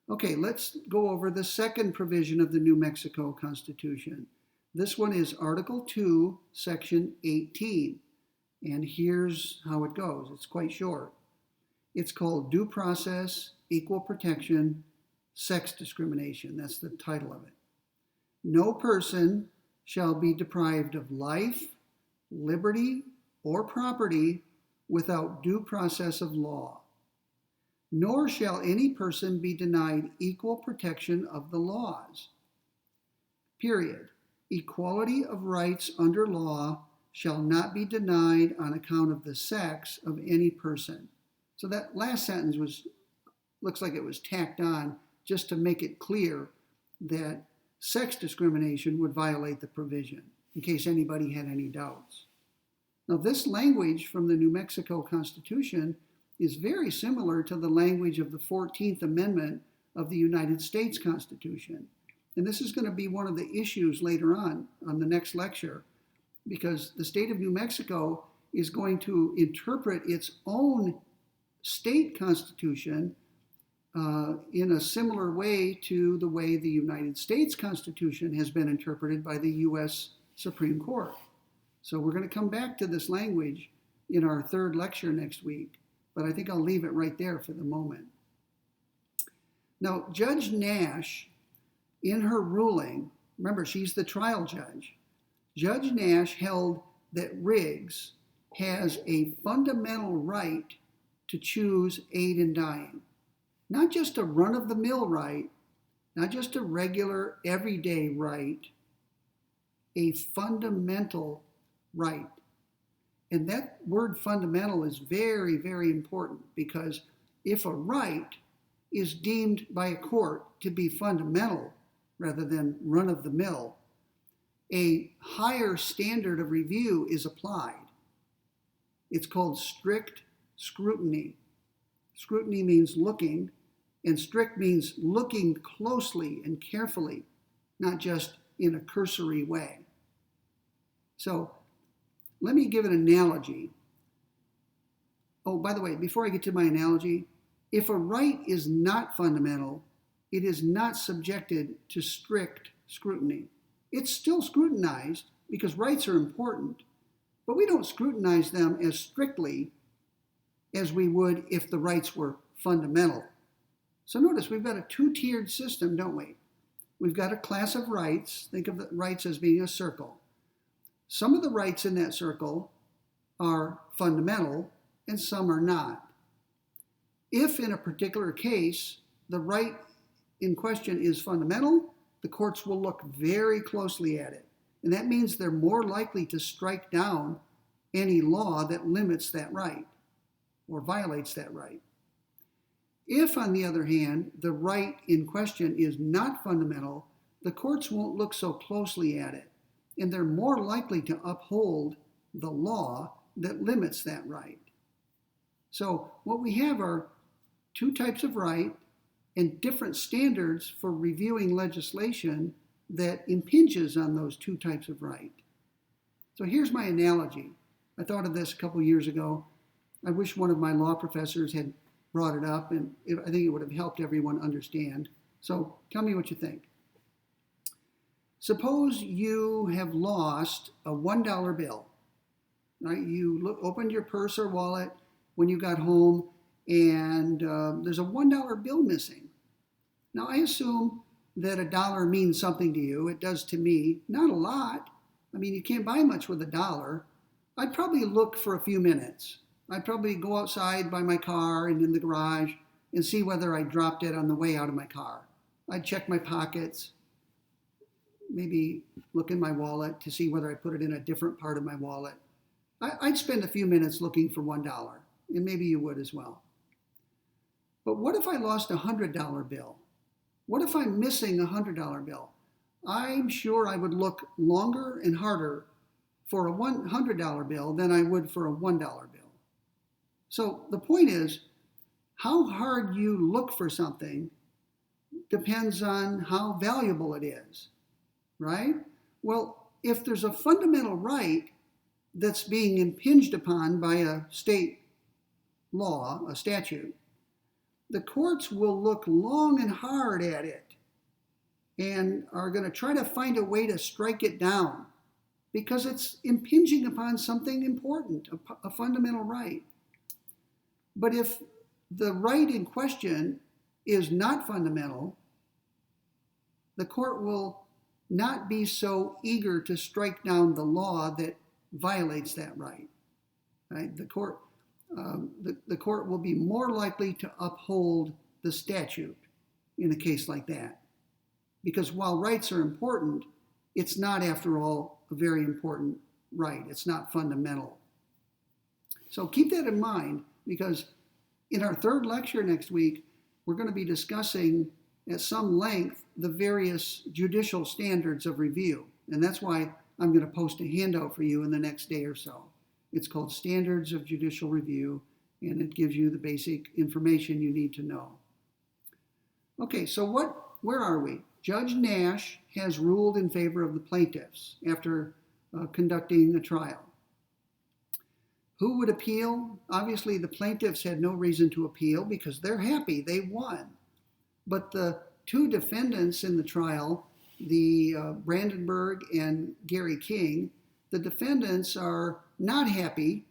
Okay, let's go over the second provision of the New Mexico Constitution. This one is Article 2, Section 18. And here's how it goes. It's quite short. It's called Due Process, Equal Protection, Sex Discrimination. That's the title of it. No person shall be deprived of life, liberty, or property without due process of law. Nor shall any person be denied equal protection of the laws. Period. Equality of rights under law shall not be denied on account of the sex of any person. So that last sentence looks like it was tacked on just to make it clear that sex discrimination would violate the provision, in case anybody had any doubts. Now, this language from the New Mexico Constitution is very similar to the language of the 14th Amendment of the United States Constitution. And this is going to be one of the issues later on the next lecture, because the state of New Mexico is going to interpret its own state constitution in a similar way to the way the United States Constitution has been interpreted by the U.S. Supreme Court. So we're going to come back to this language in our third lecture next week, but I think I'll leave it right there for the moment. Now, Judge Nash, in her ruling, remember, she's the trial judge. Judge Nash held that Riggs has a fundamental right to choose aid in dying. Not just a run-of-the-mill right, not just a regular, everyday right, a fundamental right. And that word fundamental is very, very important, because if a right is deemed by a court to be fundamental rather than run-of-the-mill, a higher standard of review is applied. It's called strict scrutiny. Scrutiny means looking, and strict means looking closely and carefully, not just in a cursory way. So let me give an analogy. Oh, by the way, before I get to my analogy, if a right is not fundamental, it is not subjected to strict scrutiny. It's still scrutinized because rights are important, but we don't scrutinize them as strictly as we would if the rights were fundamental. So notice we've got a two-tiered system, don't we? We've got a class of rights. Think of the rights as being a circle. Some of the rights in that circle are fundamental and some are not. If in a particular case the right in question is fundamental, the courts will look very closely at it. And that means they're more likely to strike down any law that limits that right or violates that right. If, on the other hand, the right in question is not fundamental, the courts won't look so closely at it, and they're more likely to uphold the law that limits that right. So what we have are two types of right and different standards for reviewing legislation that impinges on those two types of right. So here's my analogy. I thought of this a couple years ago. I wish one of my law professors had brought it up, and I think it would have helped everyone understand. So tell me what you think. Suppose you have lost a $1 bill. Right? You opened your purse or wallet when you got home, and there's a $1 bill missing. Now, I assume that a dollar means something to you. It does to me. Not a lot. I mean, you can't buy much with a dollar. I'd probably look for a few minutes. I'd probably go outside by my car and in the garage and see whether I dropped it on the way out of my car. I'd check my pockets, maybe look in my wallet to see whether I put it in a different part of my wallet. I'd spend a few minutes looking for $1, and maybe you would as well. But what if I lost a $100 bill? What if I'm missing a $100 bill? I'm sure I would look longer and harder for a $100 bill than I would for a $1 bill. So the point is, how hard you look for something depends on how valuable it is, right? Well, if there's a fundamental right that's being impinged upon by a state law, a statute, the courts will look long and hard at it and are going to try to find a way to strike it down because it's impinging upon something important, a fundamental right. But if the right in question is not fundamental, the court will not be so eager to strike down the law that violates that right. Right? The court will be more likely to uphold the statute in a case like that. Because while rights are important, it's not, after all, a very important right. It's not fundamental. So keep that in mind, because in our third lecture next week, we're going to be discussing at some length the various judicial standards of review. And that's why I'm going to post a handout for you in the next day or so. It's called Standards of Judicial Review, and it gives you the basic information you need to know. Okay, so where are we? Judge Nash has ruled in favor of the plaintiffs after conducting a trial. Who would appeal? Obviously, the plaintiffs had no reason to appeal because they're happy, they won. But the two defendants in the trial, the Brandenburg and Gary King, the defendants are not happy.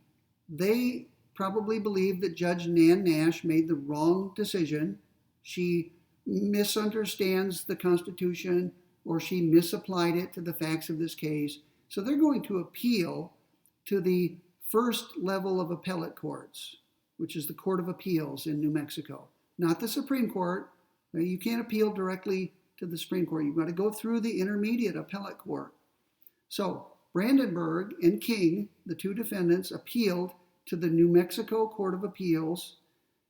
They probably believe that Judge Nan Nash made the wrong decision. She misunderstands the Constitution, or she misapplied it to the facts of this case. So they're going to appeal to the first level of appellate courts, which is the Court of Appeals in New Mexico. Not the Supreme Court. You can't appeal directly to the Supreme Court. You've got to go through the intermediate appellate court. So Brandenburg and King, the two defendants, appealed to the New Mexico Court of Appeals.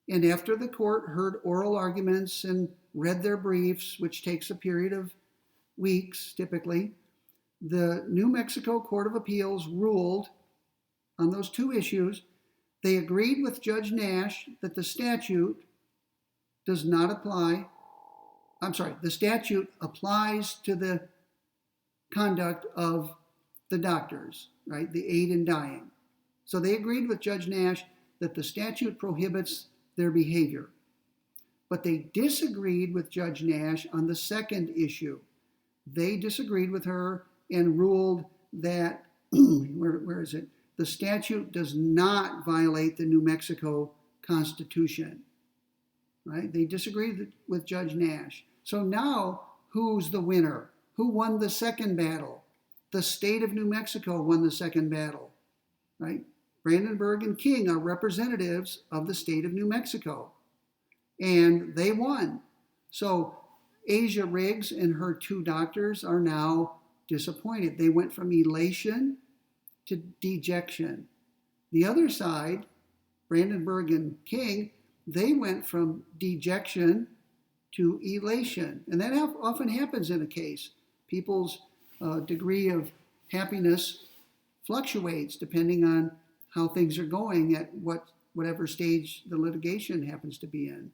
And after the court heard oral arguments and read their briefs, which takes a period of weeks typically, the New Mexico Court of Appeals ruled on those two issues. They agreed with Judge Nash that the statute does not apply. The statute applies to the conduct of the doctors, right? The aid in dying. So they agreed with Judge Nash that the statute prohibits their behavior. But they disagreed with Judge Nash on the second issue. They disagreed with her and ruled that, where is it? The statute does not violate the New Mexico Constitution, right? They disagreed with Judge Nash. So now, who's the winner? Who won the second battle? The state of New Mexico won the second battle, right? Brandenburg and King are representatives of the state of New Mexico, and they won. So Asia Riggs and her two doctors are now disappointed. They went from elation to dejection. The other side, Brandenburg and King, they went from dejection to elation. And that often happens in a case. People's degree of happiness fluctuates depending on how things are going at whatever stage the litigation happens to be in.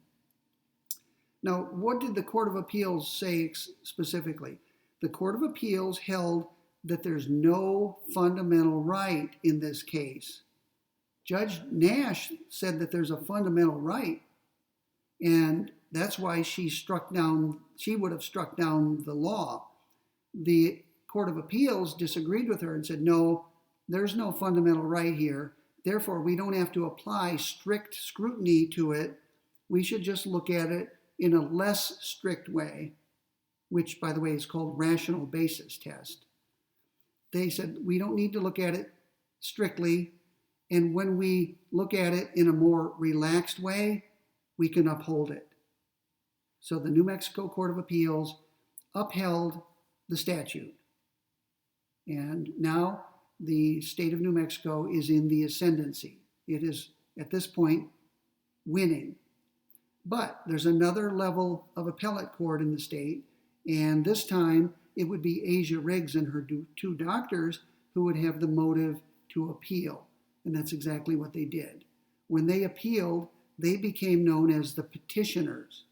Now, what did the Court of Appeals say specifically? The Court of Appeals held that there's no fundamental right in this case. Judge Nash said that there's a fundamental right, and that's why she would have struck down the law. The Court of Appeals disagreed with her and said, no, there's no fundamental right here. Therefore, we don't have to apply strict scrutiny to it. We should just look at it in a less strict way, which, by the way, is called rational basis test. They said we don't need to look at it strictly, and when we look at it in a more relaxed way, we can uphold it. So the New Mexico Court of Appeals upheld the statute. And now the state of New Mexico is in the ascendancy. It is, at this point, winning. But there's another level of appellate court in the state, and this time it would be Asia Riggs and her two doctors who would have the motive to appeal. And that's exactly what they did. When they appealed, they became known as the petitioners.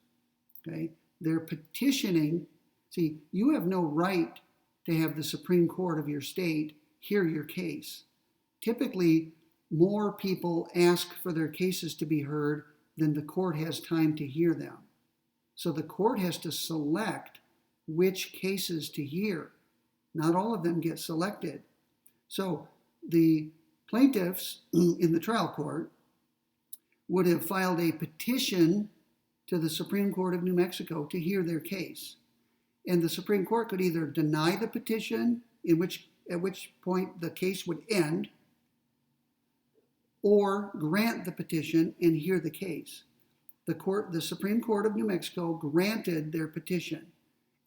Okay? They're petitioning. See, you have no right to have the Supreme Court of your state hear your case. Typically, more people ask for their cases to be heard than the court has time to hear them. So the court has to select which cases to hear. Not all of them get selected. So the plaintiffs in the trial court would have filed a petition to the Supreme Court of New Mexico to hear their case. And the Supreme Court could either deny the petition, in which at which point the case would end, or grant the petition and hear the case. The Supreme Court of New Mexico granted their petition.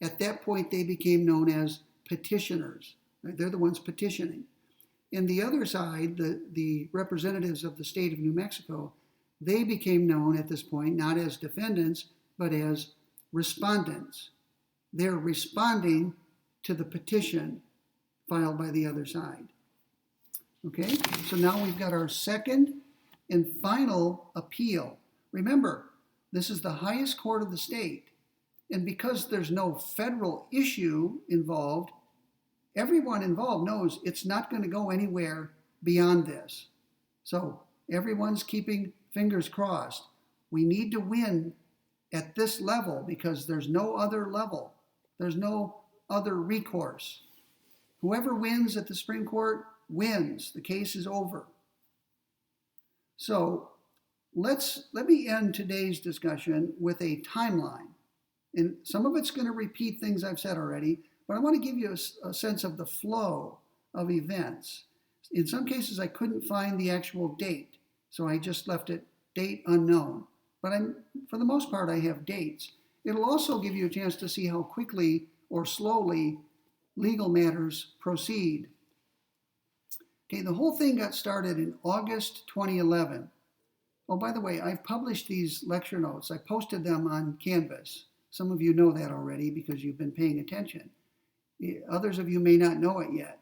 At that point, they became known as petitioners. Right? They're the ones petitioning. And the other side, the representatives of the state of New Mexico, they became known at this point not as defendants, but as respondents. They're responding to the petition filed by the other side. Okay, so now we've got our second and final appeal. Remember, this is the highest court of the state. And because there's no federal issue involved, everyone involved knows it's not going to go anywhere beyond this. So everyone's keeping fingers crossed. We need to win at this level because there's no other level. There's no other recourse. Whoever wins at the Supreme Court wins. The case is over. So let me end today's discussion with a timeline. And some of it's going to repeat things I've said already, but I want to give you a sense of the flow of events. In some cases, I couldn't find the actual date, so I just left it date unknown. But for the most part, I have dates. It'll also give you a chance to see how quickly or slowly legal matters proceed. Okay, the whole thing got started in August 2011. Oh, by the way, I've published these lecture notes. I posted them on Canvas. Some of you know that already because you've been paying attention. Others of you may not know it yet.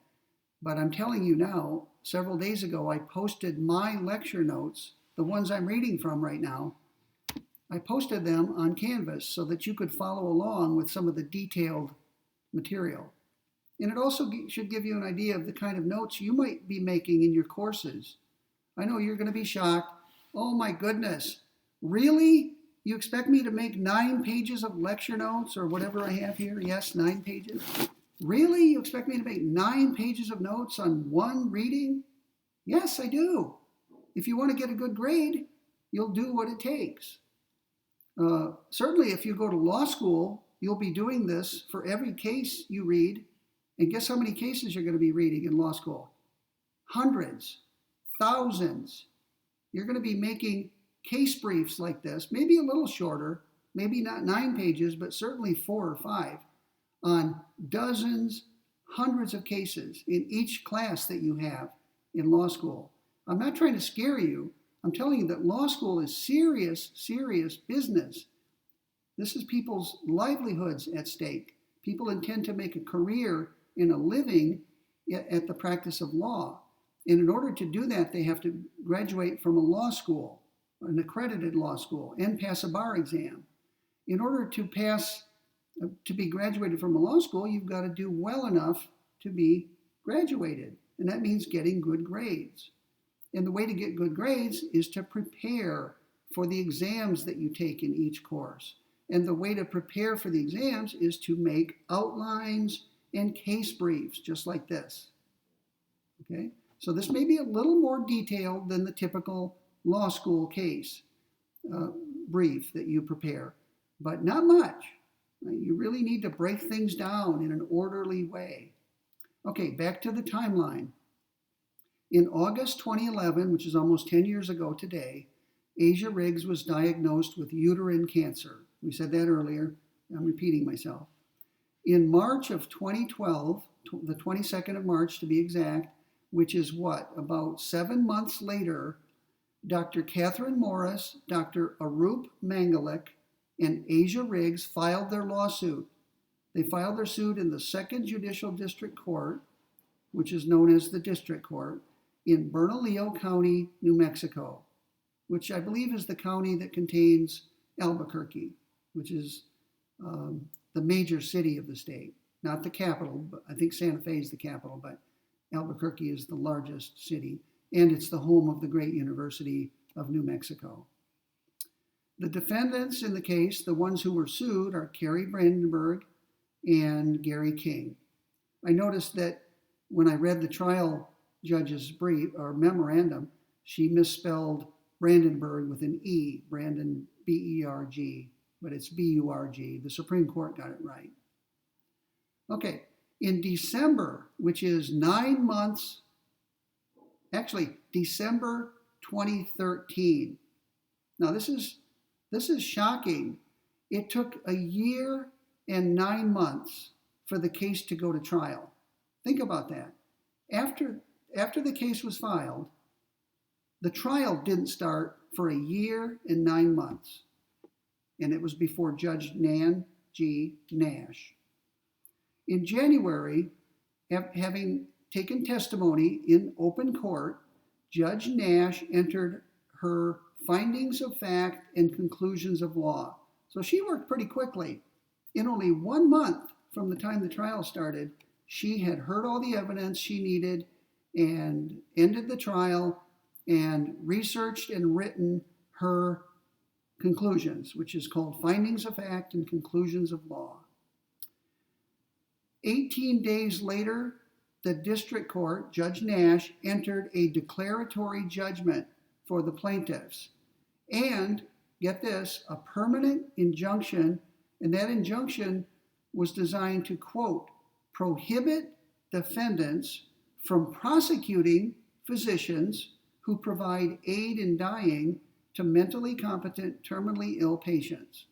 But I'm telling you now, several days ago, I posted my lecture notes, the ones I'm reading from right now. I posted them on Canvas so that you could follow along with some of the detailed material. And it also should give you an idea of the kind of notes you might be making in your courses. I know you're going to be shocked. Oh my goodness, really? You expect me to make 9 pages of lecture notes or whatever I have here? Yes, 9 pages. Really? You expect me to make 9 pages of notes on one reading? Yes, I do. If you want to get a good grade, you'll do what it takes. Certainly, if you go to law school, you'll be doing this for every case you read. And guess how many cases you're going to be reading in law school? Hundreds, thousands. You're going to be making case briefs like this, maybe a little shorter, maybe not 9 pages, but certainly 4 or 5, on dozens, hundreds of cases in each class that you have in law school. I'm not trying to scare you. I'm telling you that law school is serious, serious business. This is people's livelihoods at stake. People intend to make a career and a living at the practice of law. And in order to do that, they have to graduate from a law school, an accredited law school, and pass a bar exam. In order to be graduated from a law school, you've got to do well enough to be graduated. And that means getting good grades. And the way to get good grades is to prepare for the exams that you take in each course. And the way to prepare for the exams is to make outlines and case briefs, just like this. Okay? So this may be a little more detailed than the typical law school case brief that you prepare, but not much. You really need to break things down in an orderly way. Okay, back to the timeline. In August 2011, which is almost 10 years ago today, Asia Riggs was diagnosed with uterine cancer. We said that earlier. I'm repeating myself. In March of 2012, the 22nd of March to be exact, which is what, about 7 months later, Dr. Catherine Morris, Dr. Arup Mangalik, and Asia Riggs filed their lawsuit. They filed their suit in the 2nd Judicial District Court, which is known as the District Court, in Bernalillo County, New Mexico, which I believe is the county that contains Albuquerque, which is the major city of the state. Not the capital, but I think Santa Fe is the capital, but Albuquerque is the largest city, and it's the home of the great University of New Mexico. The defendants in the case, the ones who were sued, are Carrie Brandenburg and Gary King. I noticed that when I read the trial judge's brief or memorandum, she misspelled Brandenburg with an E, Brandon, B-E-R-G, but it's B-U-R-G. The Supreme Court got it right. Okay, In December, which is 9 months, actually December 2013. Now this is shocking. It took a year and 9 months for the case to go to trial. Think about that. After the case was filed, the trial didn't start for a year and 9 months. And it was before Judge Nan G. Nash. In January, having taken testimony in open court, Judge Nash entered her findings of fact and conclusions of law. So she worked pretty quickly. In only 1 month from the time the trial started, she had heard all the evidence she needed and ended the trial and researched and written her conclusions, which is called findings of fact and conclusions of law. 18 days later, the district court, Judge Nash, entered a declaratory judgment for the plaintiffs. And, get this, a permanent injunction, and that injunction was designed to, quote, prohibit defendants from prosecuting physicians who provide aid in dying to mentally competent, terminally ill patients.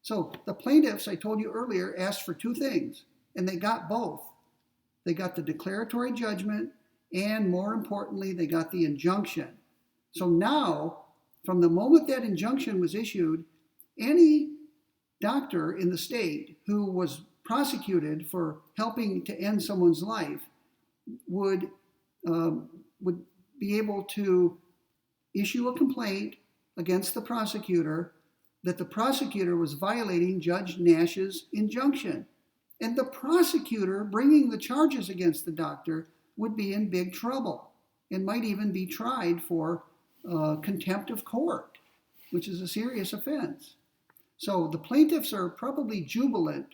So the plaintiffs, I told you earlier, asked for two things, and they got both. They got the declaratory judgment, and more importantly, they got the injunction. So now, from the moment that injunction was issued, any doctor in the state who was prosecuted for helping to end someone's life would be able to issue a complaint against the prosecutor that the prosecutor was violating Judge Nash's injunction. And the prosecutor bringing the charges against the doctor would be in big trouble and might even be tried for contempt of court, which is a serious offense. So the plaintiffs are probably jubilant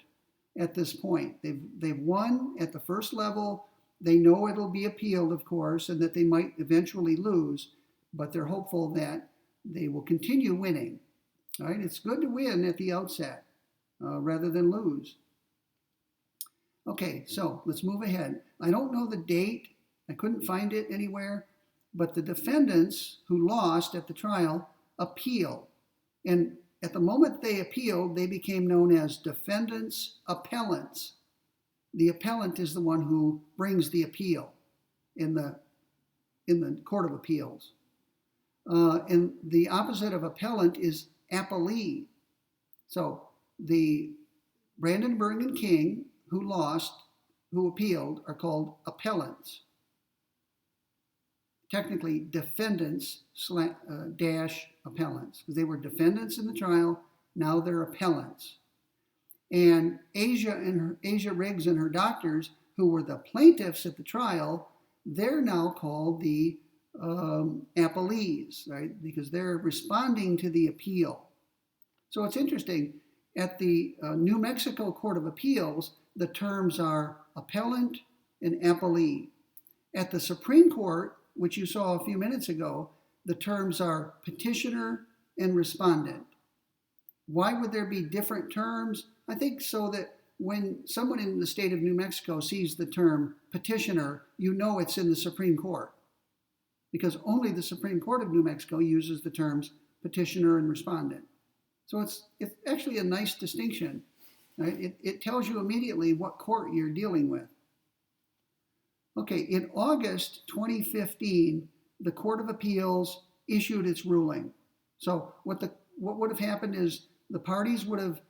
at this point. They've won at the first level. They know it'll be appealed, of course, and that they might eventually lose, but they're hopeful that they will continue winning. All right, it's good to win at the outset rather than lose. Okay, so let's move ahead. I don't know the date. I couldn't find it anywhere, but the defendants who lost at the trial appealed. And at the moment they appealed, they became known as defendants appellants. The appellant is the one who brings the appeal in the Court of Appeals. And the opposite of appellant is appellee. So the Brandenburg and King who appealed, are called appellants. Technically, defendants dash appellants, because they were defendants in the trial, now they're appellants. And Asia Riggs and her doctors, who were the plaintiffs at the trial, they're now called the appellees, right? Because they're responding to the appeal. So it's interesting. At the New Mexico Court of Appeals, the terms are appellant and appellee. At the Supreme Court, which you saw a few minutes ago, the terms are petitioner and respondent. Why would there be different terms? I think so that when someone in the state of New Mexico sees the term petitioner, you know it's in the Supreme Court, because only the Supreme Court of New Mexico uses the terms petitioner and respondent. So it's actually a nice distinction. Right? It tells you immediately what court you're dealing with. Okay, in August 2015, the Court of Appeals issued its ruling. So what would have happened is the parties would have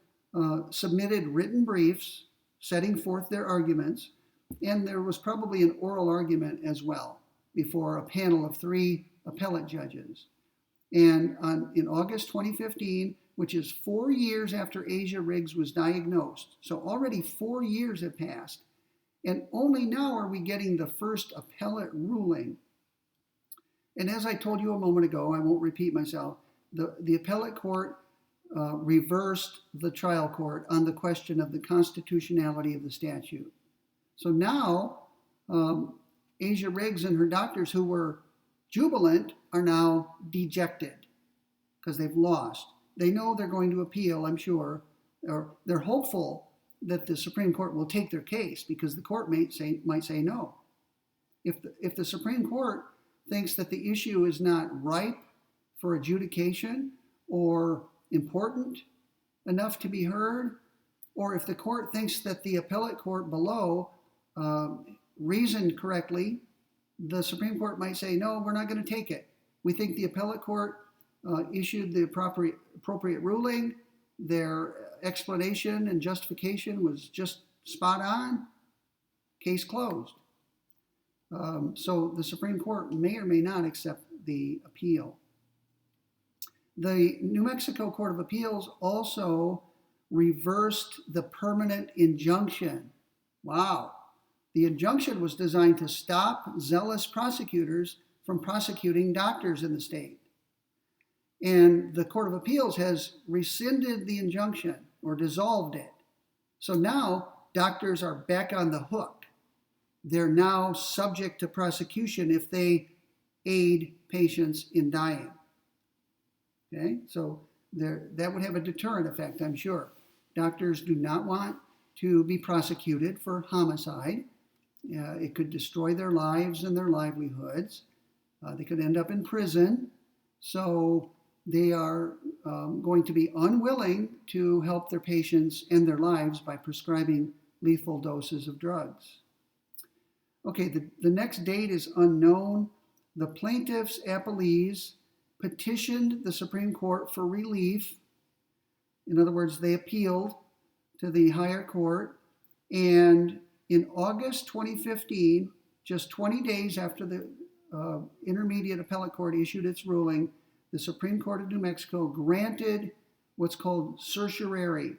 submitted written briefs setting forth their arguments, and there was probably an oral argument as well before a panel of 3 appellate judges. And in August 2015, which is 4 years after Asia Riggs was diagnosed, so already 4 years have passed, and only now are we getting the first appellate ruling. And as I told you a moment ago, I won't repeat myself, the appellate court reversed the trial court on the question of the constitutionality of the statute. So now, Asia Riggs and her doctors, who were jubilant, are now dejected because they've lost. They know they're going to appeal, I'm sure, or they're hopeful that the Supreme Court will take their case, because the court might say no. If the Supreme Court thinks that the issue is not ripe for adjudication or important enough to be heard, or if the court thinks that the appellate court below reasoned correctly, the Supreme Court might say, no, we're not going to take it. We think the appellate court issued the appropriate ruling. Their explanation and justification was just spot on. Case closed. So the Supreme Court may or may not accept the appeal. The New Mexico Court of Appeals also reversed the permanent injunction. Wow. The injunction was designed to stop zealous prosecutors from prosecuting doctors in the state. And the Court of Appeals has rescinded the injunction or dissolved it. So now doctors are back on the hook. They're now subject to prosecution if they aid patients in dying. Okay, so that would have a deterrent effect, I'm sure. Doctors do not want to be prosecuted for homicide. It could destroy their lives and their livelihoods. They could end up in prison. So they are going to be unwilling to help their patients end their lives by prescribing lethal doses of drugs. Okay, the next date is unknown. The plaintiffs' appellees petitioned the Supreme Court for relief. In other words, they appealed to the higher court. And in August 2015, just 20 days after the Intermediate Appellate Court issued its ruling, the Supreme Court of New Mexico granted what's called certiorari.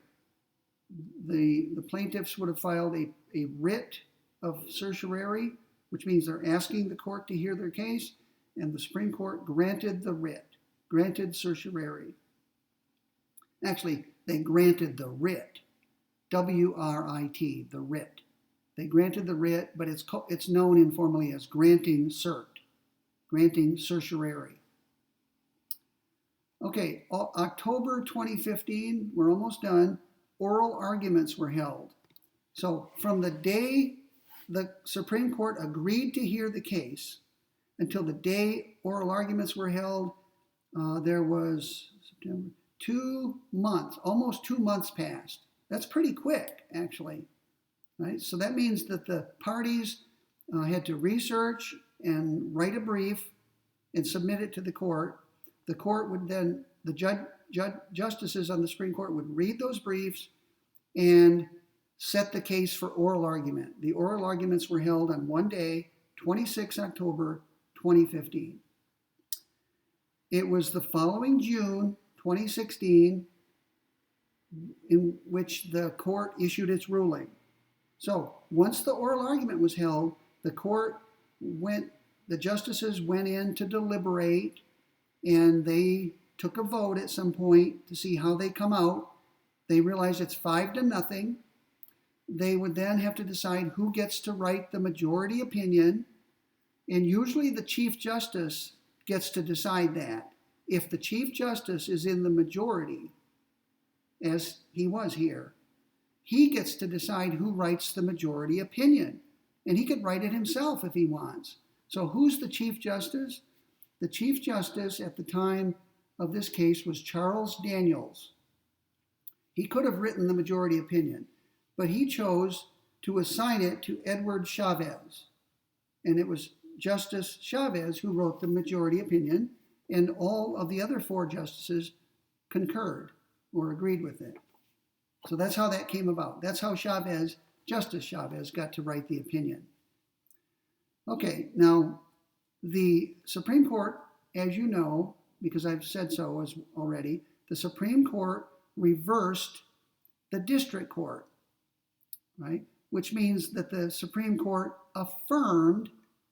The plaintiffs would have filed a writ of certiorari, which means they're asking the court to hear their case, and the Supreme Court granted the writ, granted certiorari. Actually, they granted the writ, W-R-I-T, the writ. They granted the writ, but it's known informally as granting cert, granting certiorari. Okay, October 2015, we're almost done. Oral arguments were held. So from the day the Supreme Court agreed to hear the case until the day oral arguments were held, there was September, 2 months, almost 2 months passed. That's pretty quick, actually. Right? So that means that the parties had to research and write a brief and submit it to the court. The court would then, the justices on the Supreme Court would read those briefs and set the case for oral argument. The oral arguments were held on one day, 26 October 2015. It was the following June 2016 in which the court issued its ruling. So once the oral argument was held, the justices went in to deliberate, and they took a vote at some point to see how they come out. They realized it's 5-0. They would then have to decide who gets to write the majority opinion, and usually the Chief Justice gets to decide that. If the Chief Justice is in the majority, as he was here, he gets to decide who writes the majority opinion, and he could write it himself if he wants. So who's the Chief Justice? The Chief Justice at the time of this case was Charles Daniels. He could have written the majority opinion, but he chose to assign it to Edward Chavez. And it was Justice Chavez who wrote the majority opinion, and all of the other 4 justices concurred or agreed with it. So that's how that came about. That's how Justice Chavez got to write the opinion. Okay, now the Supreme Court, as you know, because I've said so already, the Supreme Court reversed the district court, right? Which means that the Supreme Court affirmed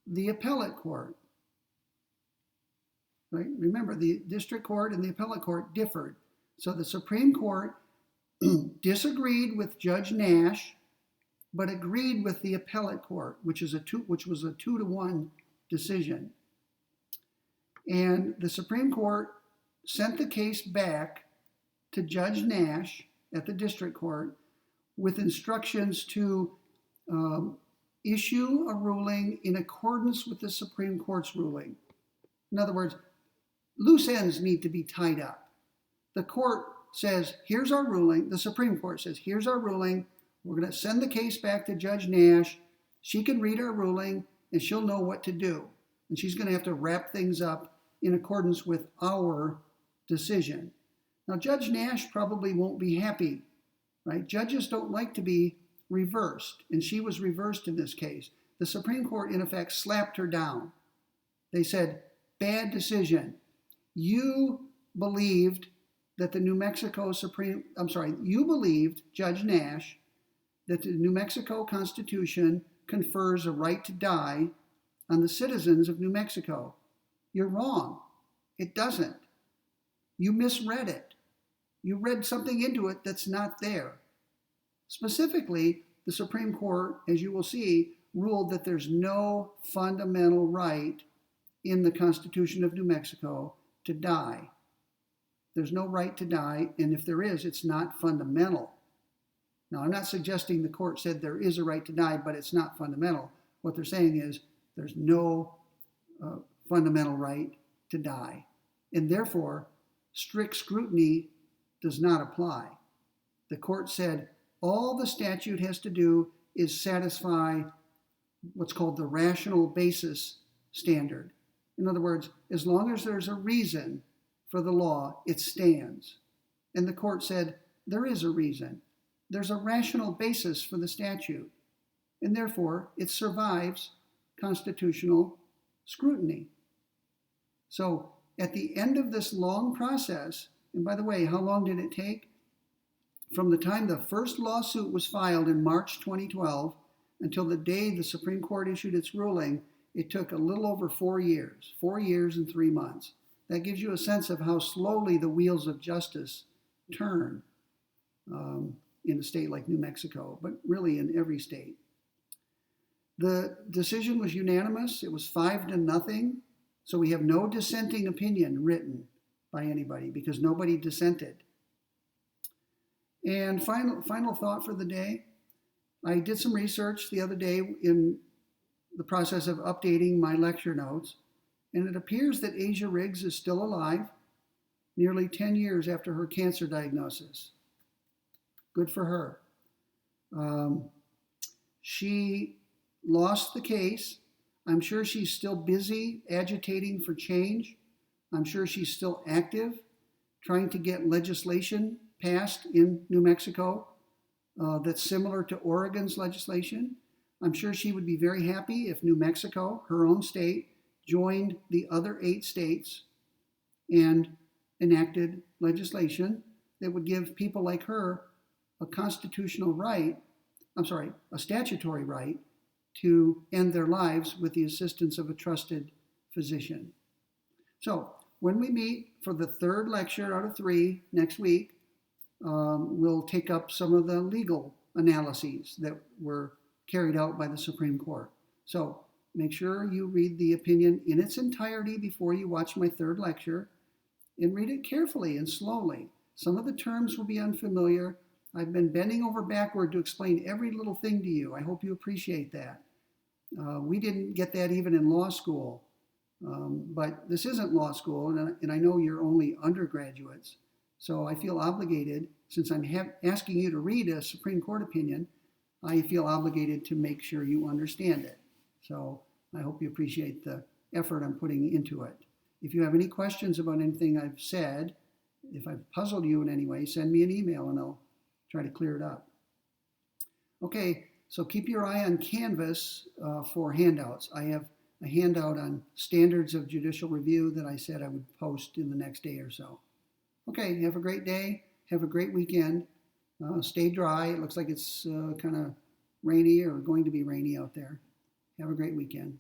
the appellate court, right? Remember, the district court and the appellate court differed. So the Supreme Court disagreed with Judge Nash, but agreed with the appellate court, which was a 2-1 decision. And the Supreme Court sent the case back to Judge Nash at the district court with instructions to issue a ruling in accordance with the Supreme Court's ruling. In other words, loose ends need to be tied up. The court says, here's our ruling. The Supreme Court says, here's our ruling. We're going to send the case back to Judge Nash. She can read our ruling and she'll know what to do. And she's going to have to wrap things up in accordance with our decision. Now, Judge Nash probably won't be happy, right? Judges don't like to be reversed, and she was reversed in this case. The Supreme Court, in effect, slapped her down. They said, bad decision. You believed that the New Mexico you believed, Judge Nash, that the New Mexico Constitution confers a right to die on the citizens of New Mexico. You're wrong. It doesn't. You misread it. You read something into it that's not there. Specifically, the Supreme Court, as you will see, ruled that there's no fundamental right in the Constitution of New Mexico to die. There's no right to die, and if there is, it's not fundamental. Now, I'm not suggesting the court said there is a right to die, but it's not fundamental. What they're saying is there's no fundamental right to die, and therefore, strict scrutiny does not apply. The court said all the statute has to do is satisfy what's called the rational basis standard. In other words, as long as there's a reason for the law, it stands. And the court said there is a reason. There's a rational basis for the statute, and therefore it survives constitutional scrutiny. So at the end of this long process, and by the way, how long did it take? From the time the first lawsuit was filed in March 2012 until the day the Supreme Court issued its ruling, it took a little over 4 years, 4 years and 3 months. That gives you a sense of how slowly the wheels of justice turn in a state like New Mexico, but really in every state. The decision was unanimous. It was 5-0. So we have no dissenting opinion written by anybody because nobody dissented. And final thought for the day. I did some research the other day in the process of updating my lecture notes, and it appears that Asia Riggs is still alive nearly 10 years after her cancer diagnosis. Good for her. She lost the case. I'm sure she's still busy agitating for change. I'm sure she's still active, trying to get legislation passed in New Mexico that's similar to Oregon's legislation. I'm sure she would be very happy if New Mexico, her own state, joined the other 8 states and enacted legislation that would give people like her a constitutional right, a statutory right to end their lives with the assistance of a trusted physician. So when we meet for the 3rd lecture out of 3 next week, we'll take up some of the legal analyses that were carried out by the Supreme Court. So make sure you read the opinion in its entirety before you watch my 3rd lecture, and read it carefully and slowly. Some of the terms will be unfamiliar. I've been bending over backward to explain every little thing to you. I hope you appreciate that. We didn't get that even in law school, but this isn't law school, and I know you're only undergraduates. So I feel obligated, since I'm asking you to read a Supreme Court opinion, I feel obligated to make sure you understand it. So I hope you appreciate the effort I'm putting into it. If you have any questions about anything I've said, if I've puzzled you in any way, send me an email and I'll try to clear it up. Okay, so keep your eye on Canvas for handouts. I have a handout on standards of judicial review that I said I would post in the next day or so. Okay, have a great day. Have a great weekend. Stay dry. It looks like it's kind of rainy or going to be rainy out there. Have a great weekend.